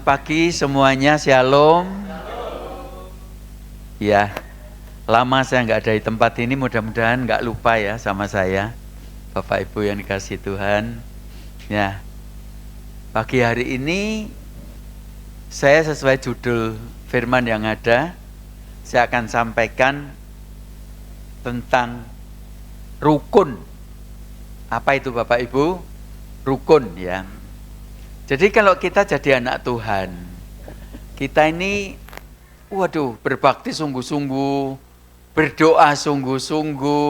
Pagi semuanya, shalom. Ya, lama saya nggak ada di tempat ini, mudah-mudahan nggak lupa ya sama saya, Bapak Ibu yang dikasih Tuhan. Ya, pagi hari ini saya sesuai judul firman yang ada, saya akan sampaikan tentang rukun. Apa itu Bapak Ibu? Rukun ya. Jadi kalau kita jadi anak Tuhan, kita ini berbakti sungguh-sungguh, berdoa sungguh-sungguh,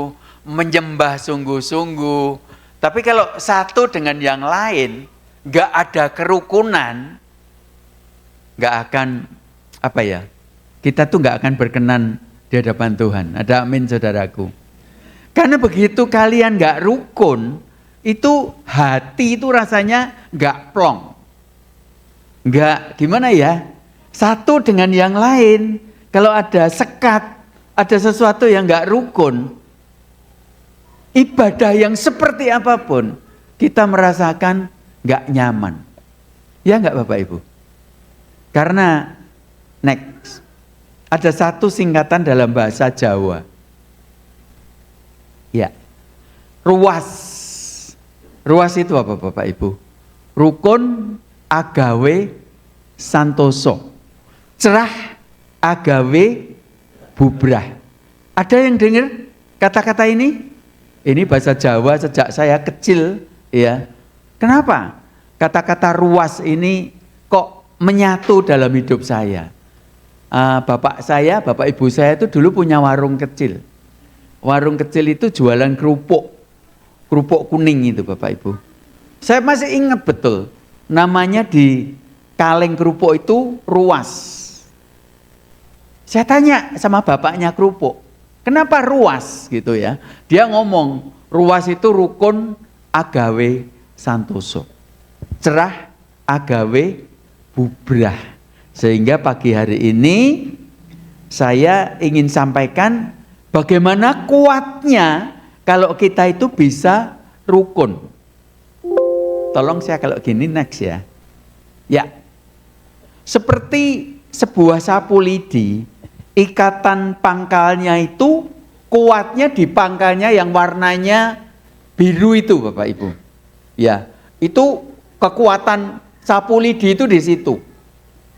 menyembah sungguh-sungguh. Tapi kalau satu dengan yang lain gak ada kerukunan, gak akan kita tuh gak akan berkenan di hadapan Tuhan. Ada amin saudaraku. Karena begitu kalian gak rukun, itu hati itu rasanya gak plong. Enggak, gimana ya? Satu dengan yang lain, kalau ada sekat, ada sesuatu yang enggak rukun, ibadah yang seperti apapun, kita merasakan enggak nyaman. Ya enggak Bapak Ibu? Karena, next, ada satu singkatan dalam bahasa Jawa. Ya, ruas. Ruas itu apa Bapak Ibu? Rukun, agawe, santoso, cerah, agawe, bubrah. Ada yang dengar kata-kata ini? Ini bahasa Jawa sejak saya kecil ya. Kenapa? Kata-kata ruas ini kok menyatu dalam hidup saya. Bapak ibu saya itu dulu punya warung kecil. Warung kecil itu jualan kerupuk kuning itu Bapak Ibu. Saya masih ingat betul. Namanya di kaleng kerupuk itu ruas. Saya tanya sama bapaknya kerupuk, kenapa ruas gitu ya? Dia ngomong, ruas itu rukun, agawe, santoso. Cerah, agawe, bubrah. Sehingga pagi hari ini saya ingin sampaikan bagaimana kuatnya kalau kita itu bisa rukun. Tolong saya kalau gini next ya. Ya, seperti sebuah sapu lidi, ikatan pangkalnya itu kuatnya di pangkalnya yang warnanya biru itu Bapak Ibu. Ya, itu kekuatan sapu lidi itu di situ,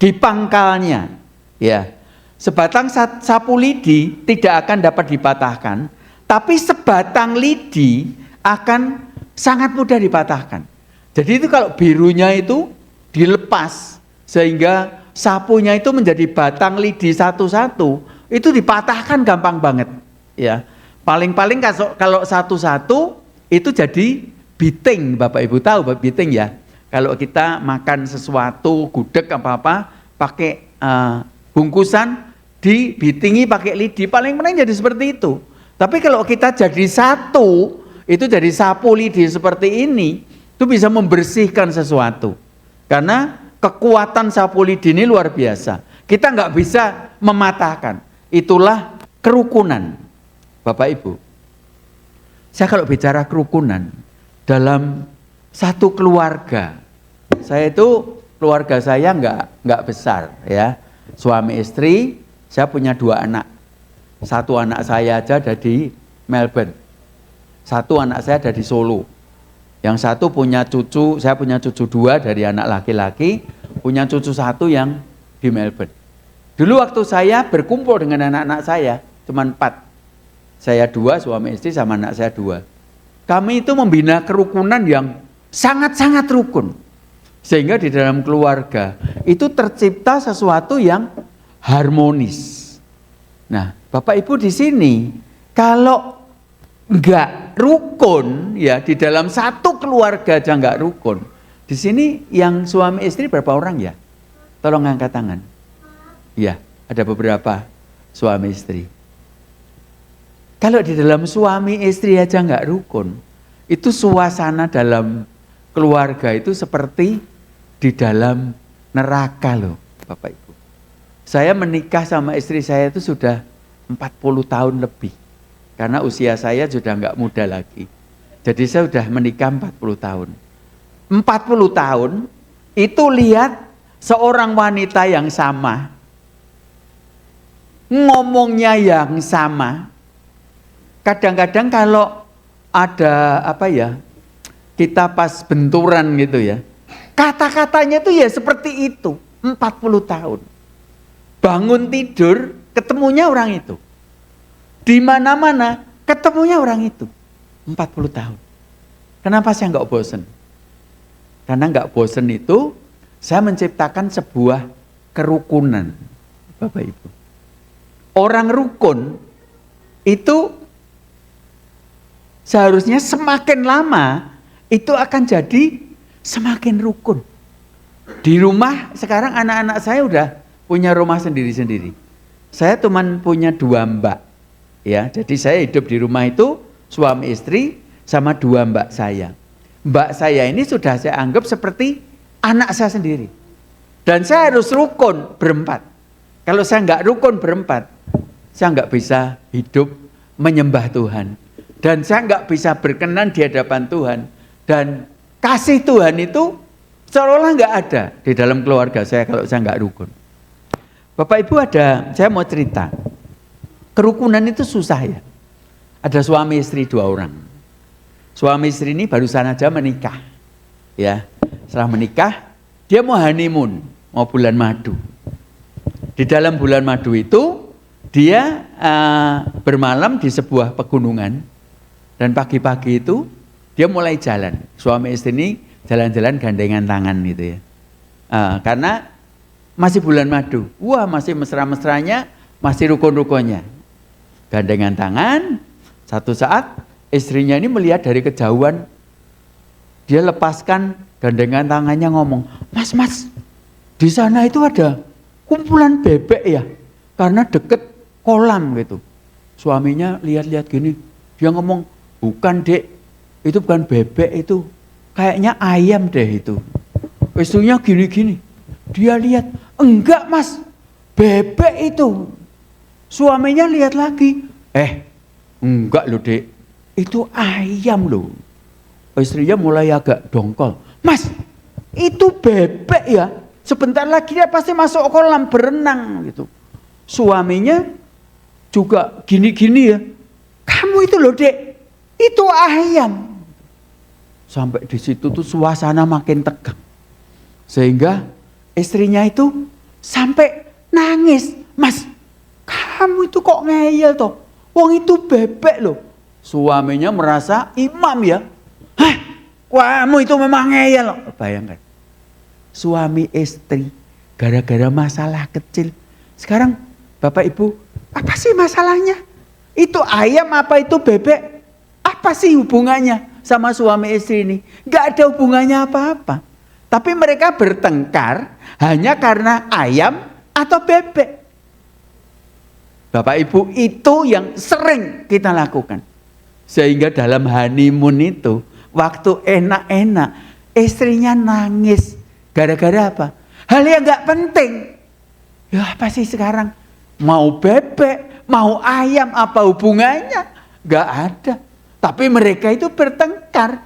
di pangkalnya. Ya, sebatang sapu lidi tidak akan dapat dipatahkan, tapi sebatang lidi akan sangat mudah dipatahkan. Jadi itu kalau birunya itu dilepas sehingga sapunya itu menjadi batang lidi satu-satu, itu dipatahkan gampang banget ya. Paling-paling kalau satu-satu itu jadi biting. Bapak Ibu tahu biting ya. Kalau kita makan sesuatu gudeg apa-apa pakai bungkusan dibitingi pakai lidi, paling-paling jadi seperti itu. Tapi kalau kita jadi satu, itu jadi sapu lidi seperti ini, itu bisa membersihkan sesuatu. Karena kekuatan sapu lidi ini luar biasa. Kita nggak bisa mematahkan. Itulah kerukunan. Bapak Ibu, saya kalau bicara kerukunan dalam satu keluarga, saya itu keluarga saya nggak besar ya. Suami istri, saya punya 2 anak. Satu anak saya aja ada di Melbourne. Satu anak saya ada di Solo. Yang satu punya cucu, saya punya cucu 2 dari anak laki-laki, punya cucu 1 yang di Melbourne. Dulu waktu saya berkumpul dengan anak-anak saya, cuma 4. Saya 2, suami istri sama anak saya 2. Kami itu membina kerukunan yang sangat-sangat rukun. Sehingga di dalam keluarga itu tercipta sesuatu yang harmonis. Nah, Bapak Ibu di sini, kalau enggak rukun ya, di dalam satu keluarga aja enggak rukun. Di sini yang suami istri berapa orang ya? Tolong angkat tangan. Ya, ada beberapa suami istri. Kalau di dalam suami istri aja enggak rukun, itu suasana dalam keluarga itu seperti di dalam neraka loh, Bapak Ibu. Saya menikah sama istri saya itu sudah 40 tahun lebih. Karena usia saya sudah enggak muda lagi. Jadi saya sudah menikah 40 tahun. 40 tahun itu lihat seorang wanita yang sama, ngomongnya yang sama. Kadang-kadang kalau ada kita pas benturan gitu ya, kata-katanya itu ya seperti itu, 40 tahun. Bangun tidur, ketemunya orang itu. Di mana-mana, ketemunya orang itu. 40 tahun. Kenapa saya nggak bosen? Karena nggak bosen itu, saya menciptakan sebuah kerukunan. Bapak Ibu. Orang rukun itu seharusnya semakin lama itu akan jadi semakin rukun. Di rumah sekarang anak-anak saya udah punya rumah sendiri-sendiri. Saya cuman punya 2 mbak. Ya, jadi saya hidup di rumah itu suami istri sama 2 mbak saya. Mbak saya ini sudah saya anggap seperti anak saya sendiri. Dan saya harus rukun berempat. Kalau saya nggak rukun berempat, saya nggak bisa hidup menyembah Tuhan. Dan saya nggak bisa berkenan di hadapan Tuhan. Dan kasih Tuhan itu seolah-olah nggak ada di dalam keluarga saya kalau saya nggak rukun. Bapak Ibu saya mau cerita. Kerukunan itu susah ya. Ada suami istri 2 orang. Suami istri ini barusan aja menikah. Ya, setelah menikah, dia mau honeymoon, mau bulan madu. Di dalam bulan madu itu, dia bermalam di sebuah pegunungan. Dan pagi-pagi itu dia mulai jalan. Suami istri ini jalan-jalan gandengan tangan gitu ya. Karena masih bulan madu. Wah, masih mesra-mesranya, masih rukun-rukunnya. Gandengan tangan. Satu saat istrinya ini melihat dari kejauhan. Dia lepaskan gandengan tangannya ngomong, "Mas, di sana itu ada kumpulan bebek ya. Karena deket kolam gitu." Suaminya lihat-lihat gini. Dia ngomong, "Bukan dek, itu bukan bebek itu, kayaknya ayam deh itu." Istrinya gini-gini, dia lihat, "Enggak mas, bebek itu." Suaminya lihat lagi, enggak loh dek, itu ayam loh. Istrinya mulai agak dongkol, "Mas, itu bebek ya, sebentar lagi dia pasti masuk kolam berenang gitu." Suaminya juga gini-gini ya, "Kamu itu loh dek, itu ayam." Sampai di situ tuh suasana makin tegang. Sehingga istrinya itu sampai nangis, "Mas, kamu itu kok ngeyel toh? Wong itu bebek loh." Suaminya merasa imam ya. "Hah, kamu itu memang ngeyel loh." Bayangkan. Suami istri gara-gara masalah kecil. Sekarang Bapak Ibu, apa sih masalahnya? Itu ayam apa itu bebek? Apa sih hubungannya sama suami istri ini? Gak ada hubungannya apa-apa. Tapi mereka bertengkar hanya karena ayam atau bebek. Bapak Ibu, itu yang sering kita lakukan. Sehingga dalam honeymoon itu, waktu enak-enak, istrinya nangis. Gara-gara apa? Hal yang gak penting. Ya apa sih sekarang? Mau bebek, mau ayam, apa hubungannya? Gak ada. Tapi mereka itu bertengkar.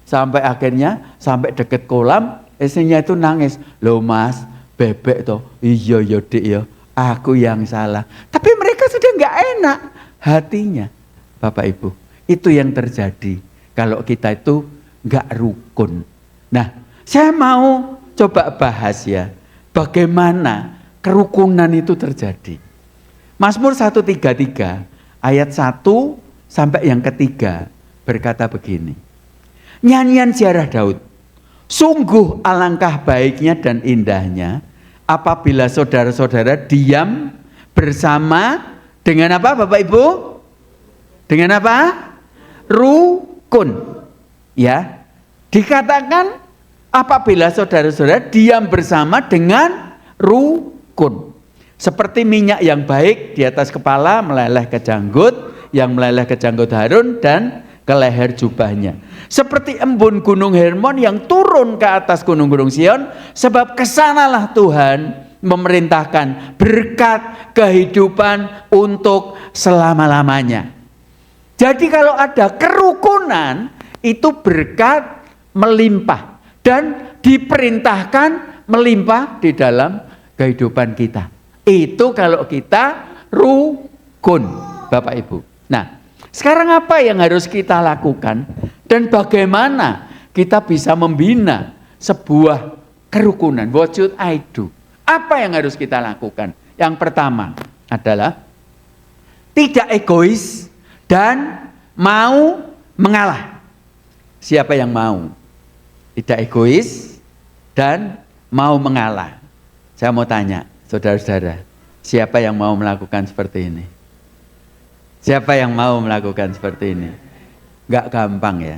Sampai akhirnya, sampai deket kolam, istrinya itu nangis. "Loh mas, bebek toh." "Iya ya dek ya, aku yang salah." Tapi mereka sudah gak enak hatinya. Bapak Ibu, itu yang terjadi kalau kita itu gak rukun. Nah, saya mau coba bahas ya, bagaimana kerukunan itu terjadi. Mazmur 133 ayat 1 sampai yang ketiga berkata begini. Nyanyian ziarah Daud. "Sungguh alangkah baiknya dan indahnya apabila saudara-saudara diam bersama dengan apa Bapak Ibu? Dengan apa? Rukun." Ya. Dikatakan apabila saudara-saudara diam bersama dengan rukun. Seperti minyak yang baik di atas kepala meleleh ke janggut, yang meleleh ke janggut Harun dan ke leher jubahnya. Seperti embun gunung Hermon yang turun ke atas gunung-gunung Sion, sebab kesanalah Tuhan memerintahkan berkat kehidupan untuk selama-lamanya. Jadi kalau ada kerukunan, itu berkat melimpah dan diperintahkan melimpah di dalam kehidupan kita. Itu kalau kita rukun, Bapak Ibu. Nah, sekarang apa yang harus kita lakukan dan bagaimana kita bisa membina sebuah kerukunan? What should I do? Apa yang harus kita lakukan? Yang pertama adalah tidak egois dan mau mengalah. Siapa yang mau? Tidak egois dan mau mengalah. Saya mau tanya, saudara-saudara, siapa yang mau melakukan seperti ini? Siapa yang mau melakukan seperti ini? Enggak gampang ya.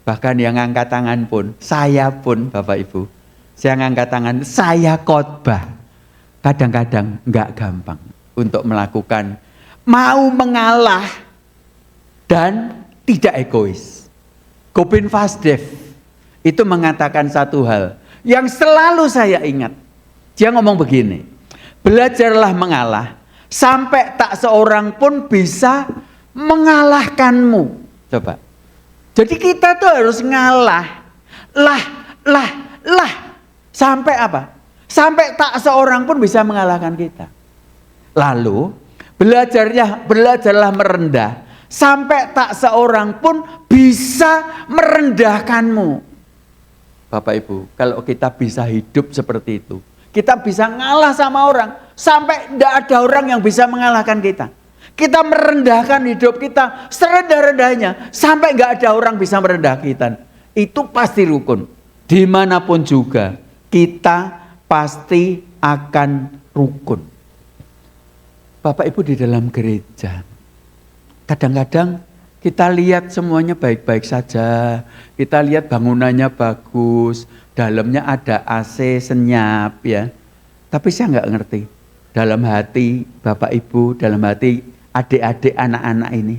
Bahkan yang angkat tangan pun, saya pun Bapak Ibu, saya angkat tangan, saya khotbah. Kadang-kadang enggak gampang untuk melakukan mau mengalah dan tidak egois. Gopin Vasdev itu mengatakan satu hal yang selalu saya ingat. Dia ngomong begini, belajarlah mengalah sampai tak seorang pun bisa mengalahkanmu. Coba. Jadi kita tuh harus ngalah. Lah. Sampai apa? Sampai tak seorang pun bisa mengalahkan kita. Lalu belajarlah merendah sampai tak seorang pun bisa merendahkanmu. Bapak Ibu, kalau kita bisa hidup seperti itu, kita bisa ngalah sama orang sampai tidak ada orang yang bisa mengalahkan kita. Kita merendahkan hidup kita serendah-rendahnya sampai nggak ada orang bisa merendah kita. Itu pasti rukun. Dimanapun juga kita pasti akan rukun. Bapak Ibu, di dalam gereja kadang-kadang kita lihat semuanya baik-baik saja. Kita lihat bangunannya bagus, dalamnya ada AC senyap ya. Tapi saya nggak ngerti dalam hati Bapak Ibu, dalam hati adik-adik anak-anak ini,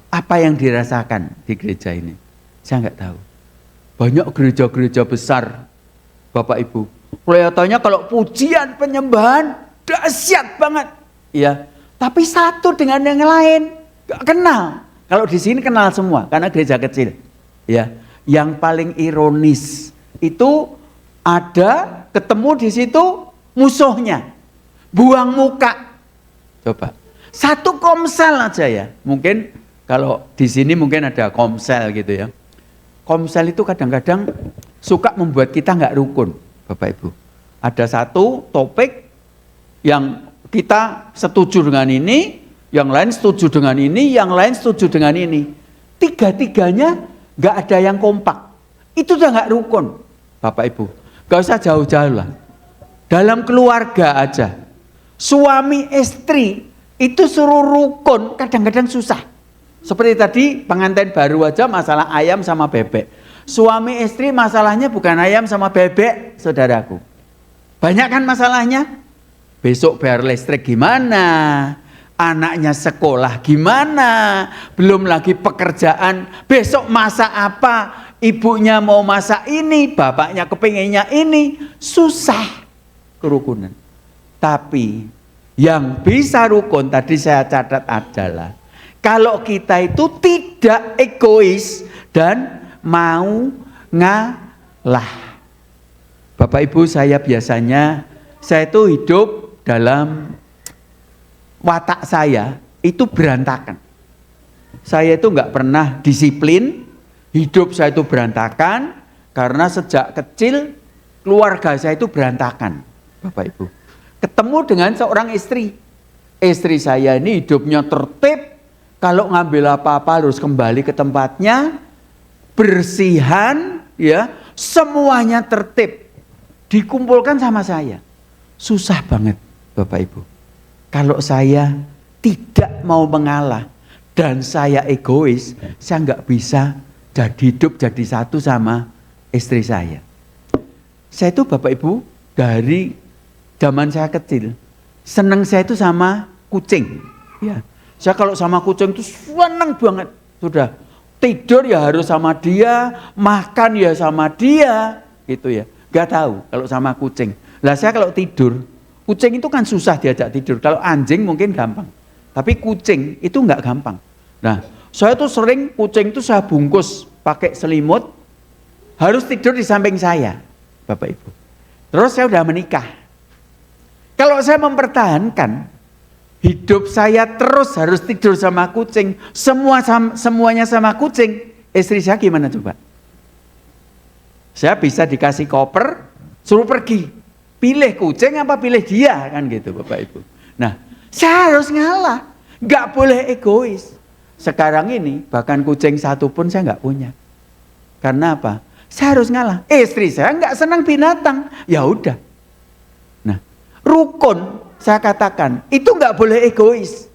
apa yang dirasakan di gereja ini? Saya nggak tahu. Banyak gereja-gereja besar Bapak Ibu, kelihatannya kalau pujian penyembahan dahsyat banget. Ya, tapi satu dengan yang lain gak kenal. Kalau di sini kenal semua karena gereja kecil. Ya, yang paling ironis itu ada ketemu di situ musuhnya, buang muka. Coba, satu komsel aja ya. Mungkin kalau di sini mungkin ada komsel gitu ya. Komsel itu kadang-kadang suka membuat kita nggak rukun, Bapak Ibu. Ada satu topik yang kita setuju dengan ini, yang lain setuju dengan ini, yang lain setuju dengan ini. Tiga-tiganya nggak ada yang kompak. Itu udah nggak rukun, Bapak Ibu. Gak usah jauh-jauh lah. Dalam keluarga aja, suami istri itu suruh rukun kadang-kadang susah. Seperti tadi pengantin baru aja masalah ayam sama bebek. Suami istri masalahnya bukan ayam sama bebek, saudaraku. Banyak kan masalahnya? Besok bayar listrik gimana? Anaknya sekolah gimana? Belum lagi pekerjaan. Besok masak apa? Ibunya mau masak ini, bapaknya kepinginnya ini. Susah kerukunan. Tapi yang bisa rukun tadi saya catat adalah kalau kita itu tidak egois dan mau ngalah. Bapak Ibu, saya itu hidup dalam watak saya itu berantakan. Saya itu nggak pernah disiplin, hidup saya itu berantakan karena sejak kecil keluarga saya itu berantakan, Bapak Ibu. Ketemu dengan seorang istri saya ini hidupnya tertib, kalau ngambil apa-apa harus kembali ke tempatnya, bersihan, ya semuanya tertib, dikumpulkan sama saya. Susah banget Bapak Ibu. Kalau saya tidak mau mengalah dan saya egois, saya nggak bisa hidup jadi satu sama istri saya. Saya itu Bapak Ibu dari zaman saya kecil, seneng saya itu sama kucing. Ya, saya kalau sama kucing itu seneng banget. Sudah tidur ya harus sama dia, makan ya sama dia, gitu ya. Gak tahu kalau sama kucing. Lah saya kalau tidur, kucing itu kan susah diajak tidur. Kalau anjing mungkin gampang. Tapi kucing itu nggak gampang. Nah, saya tuh sering kucing itu saya bungkus pakai selimut, harus tidur di samping saya, Bapak Ibu. Terus saya udah menikah. Kalau saya mempertahankan hidup saya terus harus tidur sama kucing, semuanya sama kucing, istri saya gimana coba? Saya bisa dikasih koper, suruh pergi. Pilih kucing apa pilih dia, kan gitu Bapak Ibu. Nah, saya harus ngalah. Nggak boleh egois. Sekarang ini bahkan kucing satu pun saya nggak punya. Karena apa? Saya harus ngalah. Istri saya nggak senang binatang. Ya udah. Nah, rukun saya katakan itu nggak boleh egois.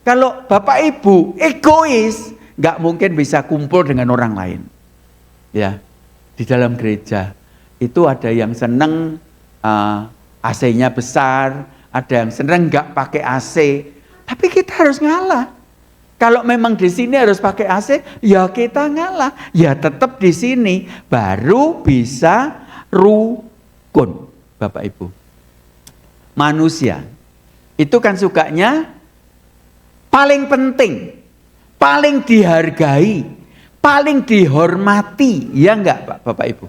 Kalau Bapak Ibu egois, nggak mungkin bisa kumpul dengan orang lain. Ya. Di dalam gereja itu ada yang seneng AC-nya besar, ada yang seneng nggak pakai AC. Tapi kita harus ngalah. Kalau memang di sini harus pakai AC, ya kita ngalah. Ya tetap di sini baru bisa rukun, Bapak Ibu. Manusia itu kan sukanya paling penting, paling dihargai, paling dihormati, ya enggak Pak, Bapak Ibu?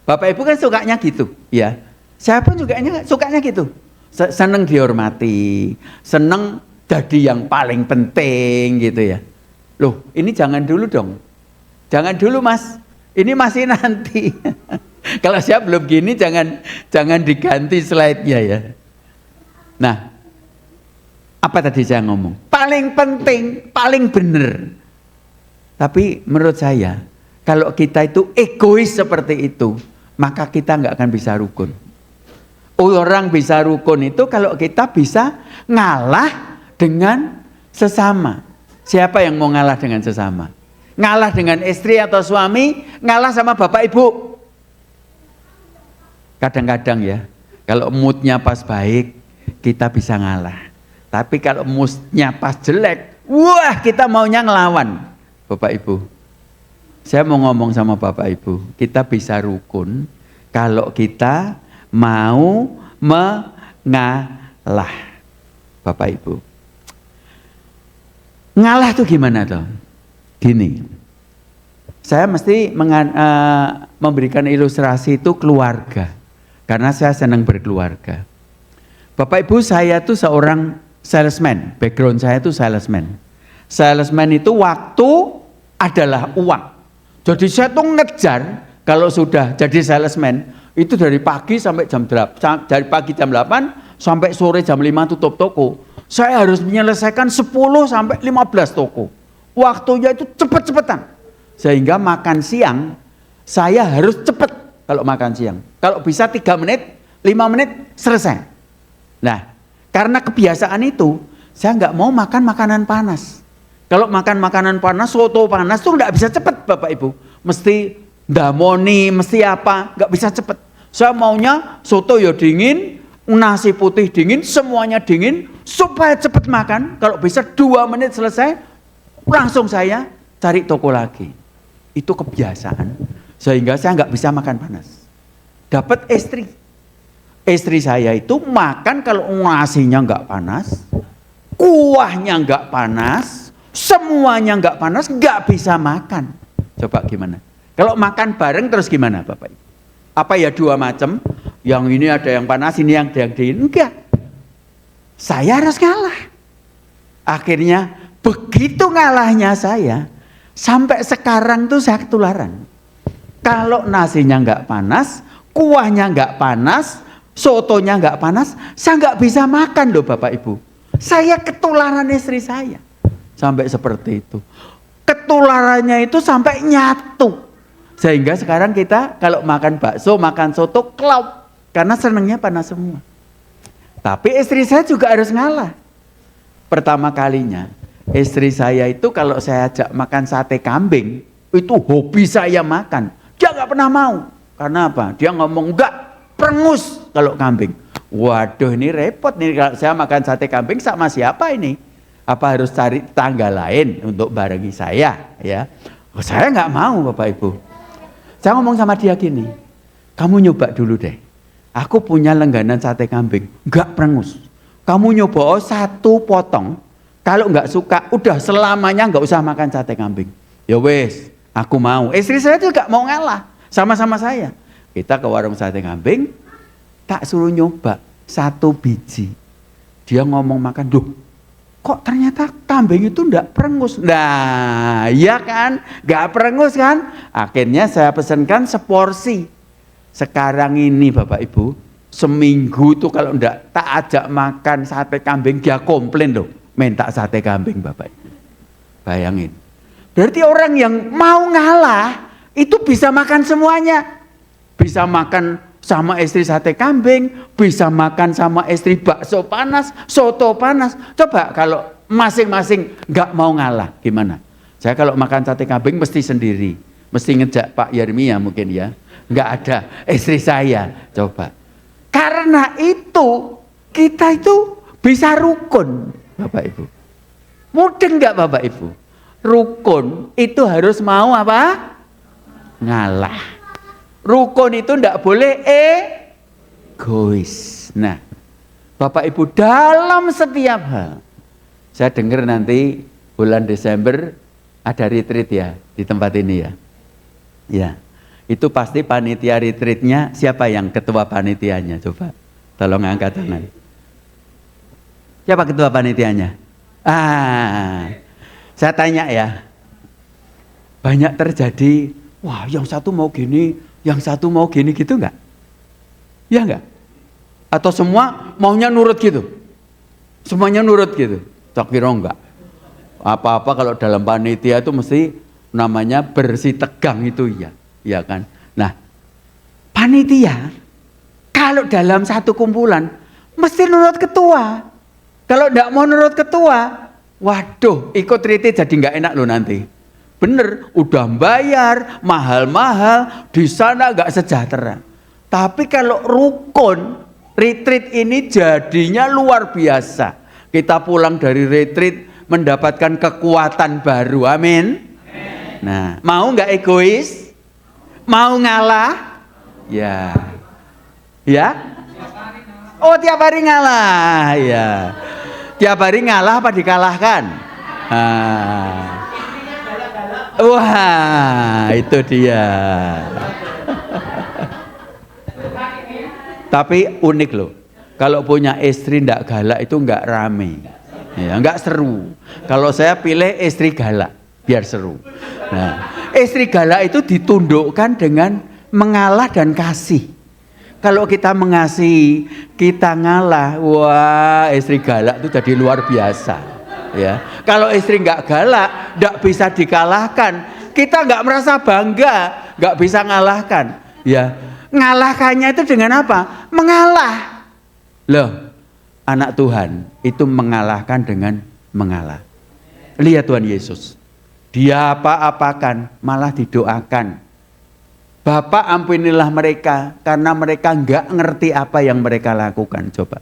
Bapak Ibu kan sukanya gitu, ya. Saya pun juga sukanya gitu. Seneng dihormati, seneng jadi yang paling penting gitu ya. Loh, ini jangan dulu dong. Jangan dulu Mas. Ini masih nanti. Kalau saya belum gini jangan diganti slide-nya ya. Nah, apa tadi saya ngomong? Paling penting, paling benar. Tapi menurut saya, kalau kita itu egois seperti itu, maka kita nggak akan bisa rukun. Orang bisa rukun itu kalau kita bisa ngalah dengan sesama. Siapa yang mau ngalah dengan sesama? Ngalah dengan istri atau suami, ngalah sama bapak ibu. Kadang-kadang ya, kalau moodnya pas baik, kita bisa ngalah. Tapi kalau moodnya pas jelek, wah kita maunya ngelawan. Bapak Ibu, saya mau ngomong sama Bapak Ibu, kita bisa rukun kalau kita mau mengalah. Bapak Ibu, ngalah tuh gimana toh? Gini, saya mesti memberikan ilustrasi itu keluarga, karena saya senang berkeluarga. Bapak Ibu, saya tuh seorang salesman, background saya tuh salesman. Salesman itu waktu adalah uang. Jadi saya tuh ngejar kalau sudah jadi salesman itu dari pagi sampai jam 8, dari pagi jam 8 sampai sore jam 5 tutup toko. Saya harus menyelesaikan 10 sampai 15 toko. Waktunya itu cepet-cepetan. Sehingga makan siang saya harus cepet kalau makan siang. Kalau bisa 3 menit, 5 menit selesai. Nah, karena kebiasaan itu saya nggak mau makan makanan panas. Kalau makan makanan panas, soto panas tuh nggak bisa cepet Bapak Ibu. Mesti damoni, mesti apa, nggak bisa cepet. Saya maunya soto ya dingin, nasi putih dingin, semuanya dingin, supaya cepet makan. Kalau bisa 2 menit selesai, langsung saya cari toko lagi. Itu kebiasaan, sehingga saya nggak bisa makan panas. Dapat istri. Istri saya itu makan kalau nasinya nggak panas, kuahnya nggak panas, semuanya nggak panas, nggak bisa makan. Coba gimana? Kalau makan bareng terus gimana Bapak Ibu? Apa ya 2 macam? Yang ini ada yang panas, ini yang ada yang dingin? Enggak. Saya harus ngalah. Akhirnya begitu ngalahnya saya, sampai sekarang tuh saya ketularan. Kalau nasinya nggak panas, kuahnya nggak panas, sotonya nggak panas, saya nggak bisa makan loh Bapak Ibu. Saya ketularan istri saya. Sampai seperti itu. Ketularannya itu sampai nyatu. Sehingga sekarang kita kalau makan bakso, makan soto, kelop. Karena senangnya panas semua. Tapi istri saya juga harus ngalah. Pertama kalinya, istri saya itu kalau saya ajak makan sate kambing, itu hobi saya makan. Dia nggak pernah mau. Karena apa? Dia ngomong enggak, prengus kalau kambing. Waduh, ini repot nih kalau saya makan sate kambing sama siapa ini? Apa harus cari tangga lain untuk barengi saya? Ya, saya nggak mau Bapak Ibu. Saya ngomong sama dia gini, kamu nyoba dulu deh. Aku punya langganan sate kambing, nggak prengus. Kamu nyoba 1 potong. Kalau nggak suka, udah selamanya nggak usah makan sate kambing. Ya wes, aku mau. Istri saya juga mau ngalah, sama-sama saya. Kita ke warung sate kambing, tak suruh nyoba 1 biji. Dia ngomong makan, duh kok ternyata kambing itu enggak perengus. Nah, iya kan? Enggak perengus kan? Akhirnya saya pesankan seporsi. Sekarang ini Bapak Ibu, seminggu itu kalau enggak tak ajak makan sate kambing, dia komplain loh. Minta sate kambing Bapak Ibu. Bayangin. Berarti orang yang mau ngalah, itu bisa makan semuanya. Bisa makan sama istri sate kambing, bisa makan sama istri bakso panas, soto panas. Coba kalau masing-masing nggak mau ngalah, gimana? Saya kalau makan sate kambing mesti sendiri, mesti ngejak Pak Yermia mungkin ya, nggak ada istri saya. Coba. Karena itu kita itu bisa rukun, Bapak Ibu. Mudeng nggak Bapak Ibu? Rukun itu harus mau apa? Ngalah. Rukun itu tidak boleh egois. Nah, Bapak Ibu dalam setiap hal. Saya dengar nanti bulan Desember ada retreat ya di tempat ini ya. Ya, itu pasti panitia retreatnya siapa yang ketua panitianya? Coba, tolong angkat tangan. Siapa ketua panitianya? Saya tanya ya. Banyak terjadi, wah yang satu mau gini, yang satu mau gini gitu enggak? Ya enggak? Atau semua maunya nurut gitu? Semuanya nurut gitu? Tak kira enggak. Apa-apa kalau dalam panitia itu mesti namanya bersih tegang itu ya. Ya kan? Nah, panitia kalau dalam satu kumpulan mesti nurut ketua. Kalau enggak mau nurut ketua, waduh ikut retreat jadi enggak enak loh nanti. Bener, udah bayar mahal-mahal, di sana nggak sejahtera. Tapi kalau rukun, retreat ini jadinya luar biasa. Kita pulang dari retreat mendapatkan kekuatan baru, amin. Nah, mau nggak egois? Mau ngalah? Ya, ya. Oh, tiap hari ngalah, ya. Tiap hari ngalah apa dikalahkan? Wah, itu dia. Tapi unik loh. Kalau punya istri ndak galak itu nggak rame. Ya, nggak seru. Kalau saya pilih istri galak biar seru. Nah, istri galak itu ditundukkan dengan mengalah dan kasih. Kalau kita mengasihi, kita ngalah, wah istri galak itu jadi luar biasa. Ya, kalau istri nggak galak, nggak bisa dikalahkan. Kita nggak merasa bangga, nggak bisa ngalahkan. Ya, ngalahkannya itu dengan apa? Mengalah. Loh, anak Tuhan itu mengalahkan dengan mengalah. Lihat Tuhan Yesus, Dia apa-apakan, malah didoakan. Bapa ampunilah mereka, karena mereka nggak ngerti apa yang mereka lakukan. Coba.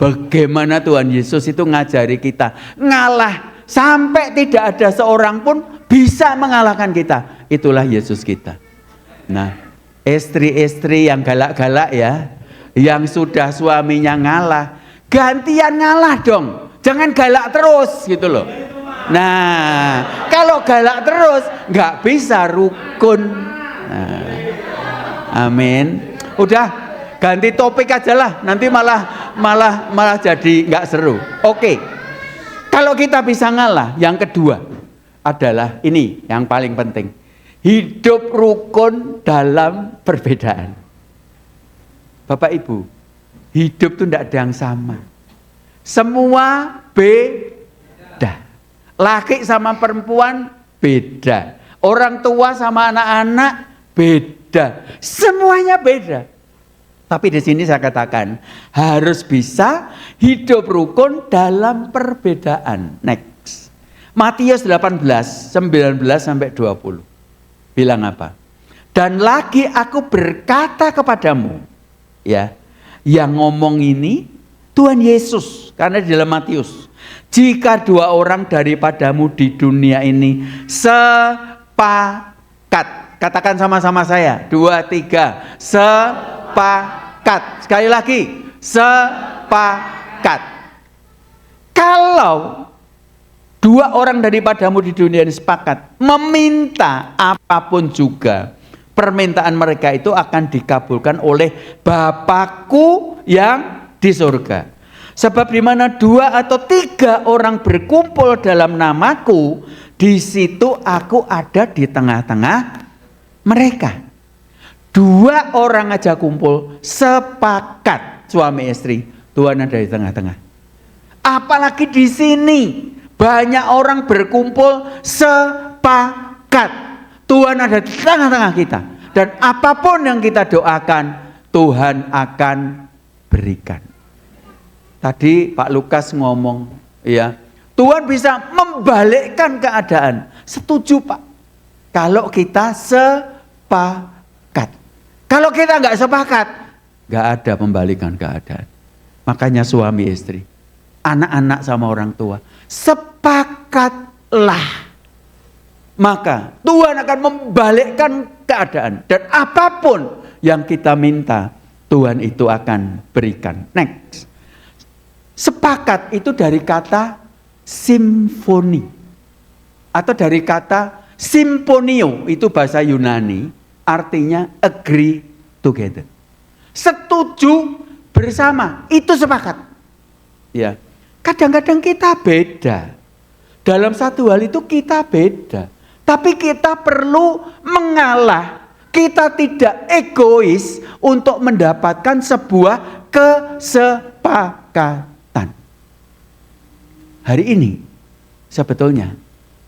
Bagaimana Tuhan Yesus itu ngajari kita ngalah sampai tidak ada seorang pun bisa mengalahkan kita. Itulah Yesus kita. Nah, istri-istri yang galak-galak ya, yang sudah suaminya ngalah, gantian ngalah dong. Jangan galak terus gitu loh. Nah, kalau galak terus nggak bisa rukun. Nah, amin. Udah. Ganti topik aja lah, nanti malah jadi nggak seru. Oke, kalau kita bisa ngalah, yang kedua adalah ini yang paling penting, hidup rukun dalam perbedaan. Bapak Ibu, hidup itu tidak ada yang sama, semua beda. Laki sama perempuan beda, orang tua sama anak-anak beda, semuanya beda. Tapi di sini saya katakan harus bisa hidup rukun dalam perbedaan. Next. Matius 18, 19 sampai 20. Bilang apa? Dan lagi aku berkata kepadamu, ya. Yang ngomong ini Tuhan Yesus, karena di dalam Matius, jika 2 orang daripadamu di dunia ini sepakat. Katakan sama-sama saya. 2, 3. Sepakat. Sekali lagi, sepakat. Kalau 2 orang daripadamu di dunia ini sepakat meminta apapun juga permintaan mereka itu akan dikabulkan oleh Bapakku yang di surga. Sebab di mana 2 atau 3 orang berkumpul dalam namaku, di situ aku ada di tengah-tengah mereka. 2 orang aja kumpul, sepakat suami istri, Tuhan ada di tengah-tengah. Apalagi di sini banyak orang berkumpul sepakat, Tuhan ada di tengah-tengah kita. Dan apapun yang kita doakan, Tuhan akan berikan. Tadi Pak Lukas ngomong, ya, Tuhan bisa membalikkan keadaan. Setuju Pak? Kalau kita sepakat. Kalau kita nggak sepakat, nggak ada pembalikan keadaan. Makanya suami istri, anak-anak sama orang tua, sepakatlah. Maka Tuhan akan membalikkan keadaan. Dan apapun yang kita minta, Tuhan itu akan berikan. Next. Sepakat itu dari kata simfoni. Atau dari kata simponio, itu bahasa Yunani, artinya agree together. Setuju bersama, itu sepakat. Ya. Kadang-kadang kita beda. Dalam satu hal itu kita beda. Tapi kita perlu mengalah. Kita tidak egois untuk mendapatkan sebuah kesepakatan. Hari ini sebetulnya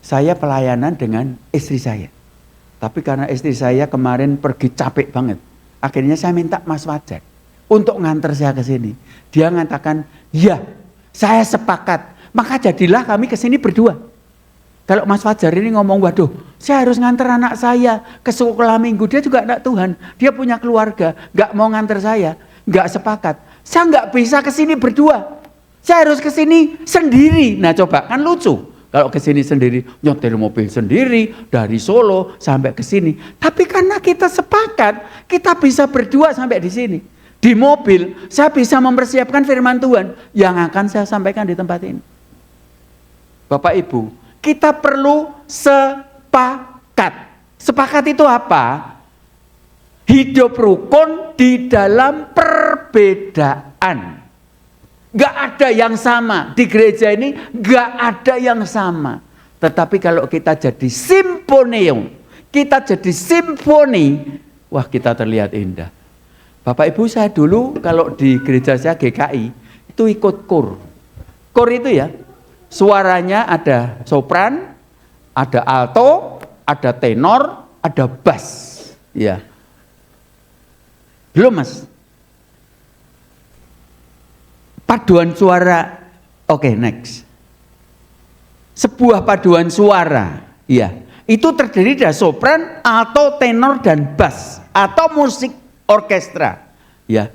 saya pelayanan dengan istri saya. Tapi karena istri saya kemarin pergi capek banget, akhirnya saya minta Mas Fajar untuk nganter saya ke sini. Dia mengatakan, ya saya sepakat, maka jadilah kami ke sini berdua. Kalau Mas Fajar ini ngomong, waduh saya harus nganter anak saya ke sekolah minggu, dia juga anak Tuhan, dia punya keluarga, gak mau nganter saya, gak sepakat. Saya gak bisa ke sini berdua, saya harus ke sini sendiri. Nah coba, kan lucu kalau ke sini sendiri, nyetir mobil sendiri dari Solo sampai ke sini. Tapi karena kita sepakat, kita bisa berdua sampai di sini. Di mobil, saya bisa mempersiapkan firman Tuhan yang akan saya sampaikan di tempat ini. Bapak Ibu, kita perlu sepakat. Sepakat itu apa? Hidup rukun di dalam perbedaan. Gak ada yang sama. Di gereja ini gak ada yang sama. Tetapi kalau kita jadi simponeo, kita jadi simfoni, wah kita terlihat indah. Bapak Ibu, saya dulu kalau di gereja saya GKI, itu ikut kor. Kor itu ya, suaranya ada sopran, ada alto, ada tenor, ada bass. Ya. Belum Mas? Paduan suara, oke, next. Sebuah paduan suara, ya, itu terdiri dari sopran, alto, tenor, dan bass, atau musik orkestra. Ya,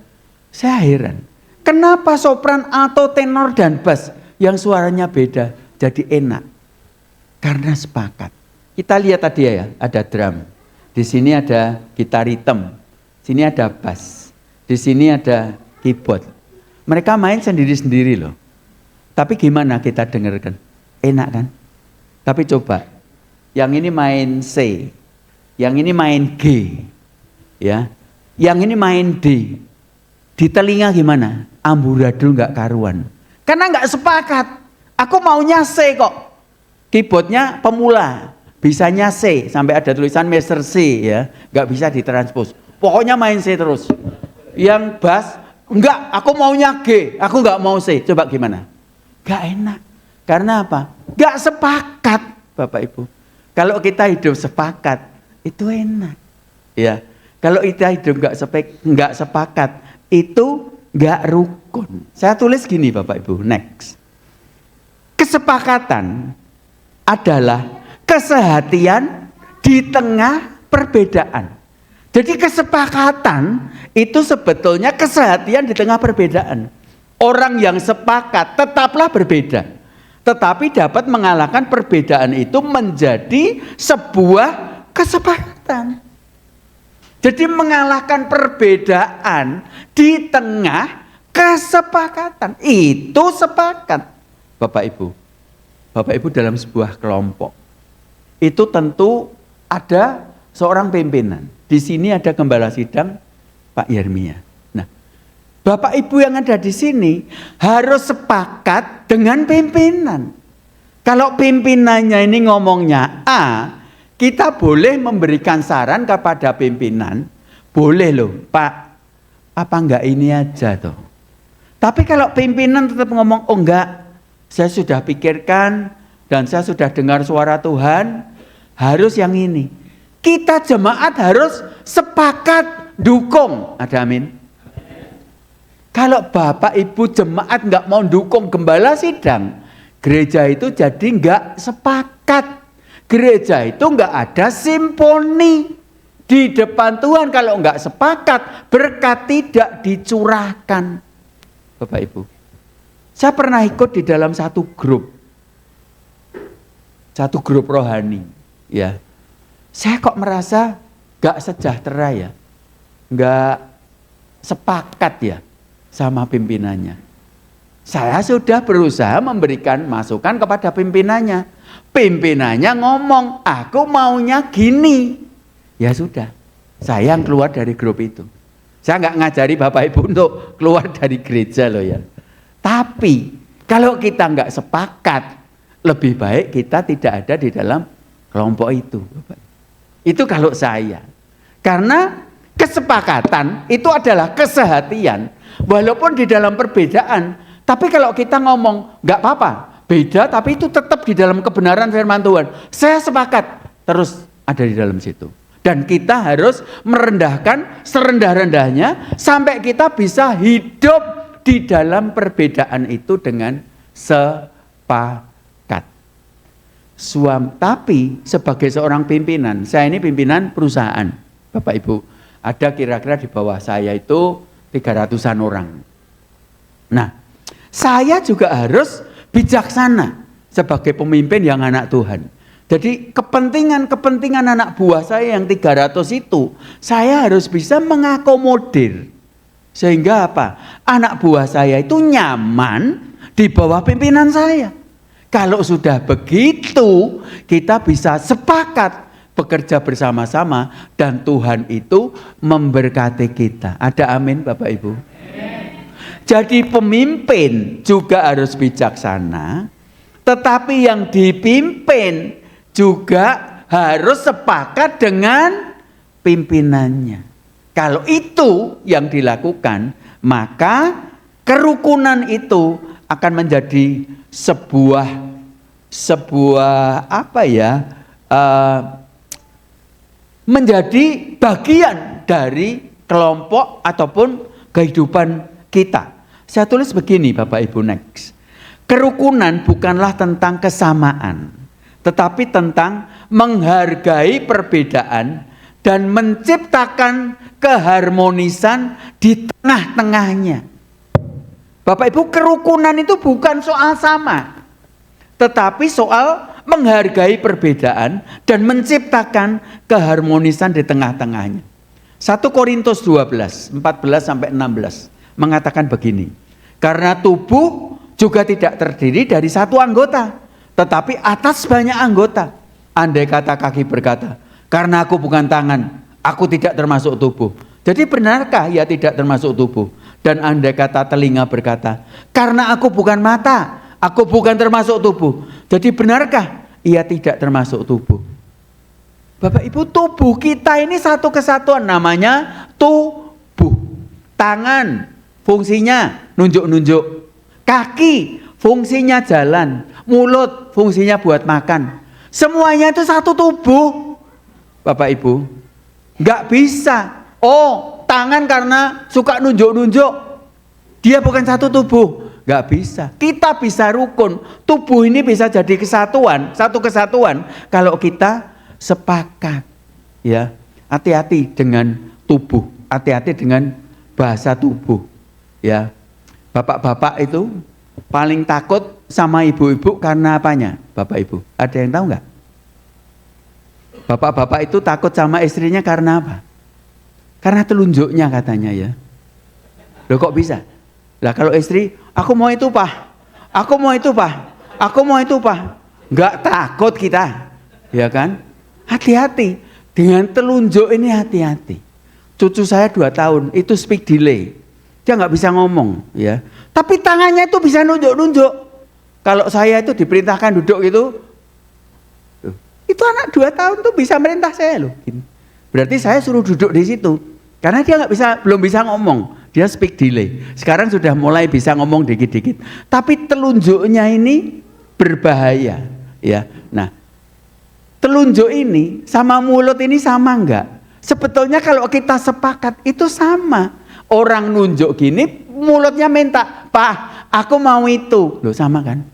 saya heran, kenapa sopran, alto, tenor, dan bass yang suaranya beda jadi enak? Karena sepakat. Kita lihat tadi ya, ada drum, di sini ada gitar ritem, sini ada bass, di sini ada keyboard. Mereka main sendiri-sendiri loh. Tapi gimana kita dengarkan? Enak kan? Tapi coba, yang ini main C, yang ini main G, ya, yang ini main D. Di telinga gimana? Amburadul nggak karuan. Karena nggak sepakat. Aku maunya C kok. Keyboardnya pemula, bisanya C sampai ada tulisan Master C ya, nggak bisa ditranspos. Pokoknya main C terus. Yang bass enggak, aku maunya G, aku enggak mau C. Coba gimana? Enggak enak. Karena apa? Enggak sepakat, Bapak Ibu. Kalau kita hidup sepakat, itu enak. Ya. Kalau kita hidup enggak sepakat, itu enggak rukun. Saya tulis gini Bapak Ibu, next. Kesepakatan adalah kesehatian di tengah perbedaan. Jadi kesepakatan itu sebetulnya kesehatian di tengah perbedaan. Orang yang sepakat tetaplah berbeda, tetapi dapat mengalahkan perbedaan itu menjadi sebuah kesepakatan. Jadi mengalahkan perbedaan di tengah kesepakatan, itu sepakat. Bapak Ibu dalam sebuah kelompok, itu tentu ada seorang pimpinan. Di sini ada gembala sidang Pak Yeremia. Nah, Bapak Ibu yang ada di sini harus sepakat dengan pimpinan. Kalau pimpinannya ini ngomongnya A, kita boleh memberikan saran kepada pimpinan, boleh loh Pak, apa enggak ini aja toh. Tapi kalau pimpinan tetap ngomong, oh enggak, saya sudah pikirkan dan saya sudah dengar suara Tuhan, harus yang ini. Kita jemaat harus sepakat dukung, ada amin. Kalau Bapak Ibu jemaat enggak mau dukung gembala sidang, gereja itu jadi enggak sepakat. Gereja itu enggak ada simponi. Di depan Tuhan kalau enggak sepakat, berkat tidak dicurahkan. Bapak Ibu, saya pernah ikut di dalam satu grup rohani, ya. Saya kok merasa gak sejahtera ya, gak sepakat ya sama pimpinannya. Saya sudah berusaha memberikan masukan kepada pimpinannya. Pimpinannya ngomong, aku maunya gini. Ya sudah, saya yang keluar dari grup itu. Saya nggak ngajari Bapak Ibu untuk keluar dari gereja loh ya. Tapi kalau kita nggak sepakat, lebih baik kita tidak ada di dalam kelompok itu. Itu kalau saya. Karena kesepakatan itu adalah kesehatian. Walaupun di dalam perbedaan, tapi kalau kita ngomong nggak apa-apa, beda tapi itu tetap di dalam kebenaran firman Tuhan. Saya sepakat, terus ada di dalam situ. Dan kita harus merendahkan serendah-rendahnya sampai kita bisa hidup di dalam perbedaan itu dengan sepakat. Tapi sebagai seorang pimpinan, saya ini pimpinan perusahaan, Bapak Ibu. Ada kira-kira di bawah saya itu 300-an orang. Nah, saya juga harus bijaksana sebagai pemimpin yang anak Tuhan. Jadi kepentingan anak buah saya yang 300 itu, saya harus bisa mengakomodir. Sehingga apa? Anak buah saya itu nyaman di bawah pimpinan saya. Kalau sudah begitu, kita bisa sepakat bekerja bersama-sama dan Tuhan itu memberkati kita. Ada amin Bapak Ibu? Jadi pemimpin juga harus bijaksana, tetapi yang dipimpin juga harus sepakat dengan pimpinannya. Kalau itu yang dilakukan, maka kerukunan itu akan menjadi sebuah menjadi bagian dari kelompok ataupun kehidupan kita. Saya tulis begini Bapak Ibu next. Kerukunan bukanlah tentang kesamaan, tetapi tentang menghargai perbedaan dan menciptakan keharmonisan di tengah-tengahnya. Bapak Ibu, kerukunan itu bukan soal sama, tetapi soal menghargai perbedaan dan menciptakan keharmonisan di tengah-tengahnya. 1 Korintus 12, 14-16 mengatakan begini. Karena tubuh juga tidak terdiri dari satu anggota, tetapi atas banyak anggota. Andai kata kaki berkata, karena aku bukan tangan, aku tidak termasuk tubuh. Jadi benarkah ia tidak termasuk tubuh? Dan andai kata telinga berkata, karena aku bukan mata, aku bukan termasuk tubuh. Jadi benarkah ia tidak termasuk tubuh? Bapak Ibu, tubuh kita ini satu kesatuan, namanya tubuh. Tangan, fungsinya nunjuk-nunjuk. Kaki, fungsinya jalan. Mulut, fungsinya buat makan. Semuanya itu satu tubuh. Bapak Ibu, nggak bisa. Oh, tangan karena suka nunjuk-nunjuk, dia bukan satu tubuh. Nggak bisa. Kita bisa rukun. Tubuh ini bisa jadi kesatuan, satu kesatuan kalau kita sepakat. Ya, hati-hati dengan tubuh, hati-hati dengan bahasa tubuh. Ya, bapak-bapak itu paling takut sama ibu-ibu karena apanya? Bapak Ibu, ada yang tahu nggak? Bapak-bapak itu takut sama istrinya karena apa? Karena telunjuknya katanya ya. Loh kok bisa? Lah kalau istri, aku mau itu Pak, aku mau itu Pak, aku mau itu Pak. Nggak takut kita, ya kan? Hati-hati. Dengan telunjuk ini hati-hati. Cucu saya 2 tahun, itu speak delay. Dia nggak bisa ngomong, ya. Tapi tangannya itu bisa nunjuk-nunjuk. Kalau saya itu diperintahkan duduk gitu, itu anak 2 tahun tuh bisa merintah saya loh. Berarti saya suruh duduk di situ. Karena dia belum bisa ngomong. Dia speak delay. Sekarang sudah mulai bisa ngomong dikit-dikit. Tapi telunjuknya ini berbahaya, ya. Nah, telunjuk ini sama mulut ini sama enggak? Sebetulnya kalau kita sepakat itu sama. Orang nunjuk gini, mulutnya minta, "Pak, aku mau itu." Loh, sama kan?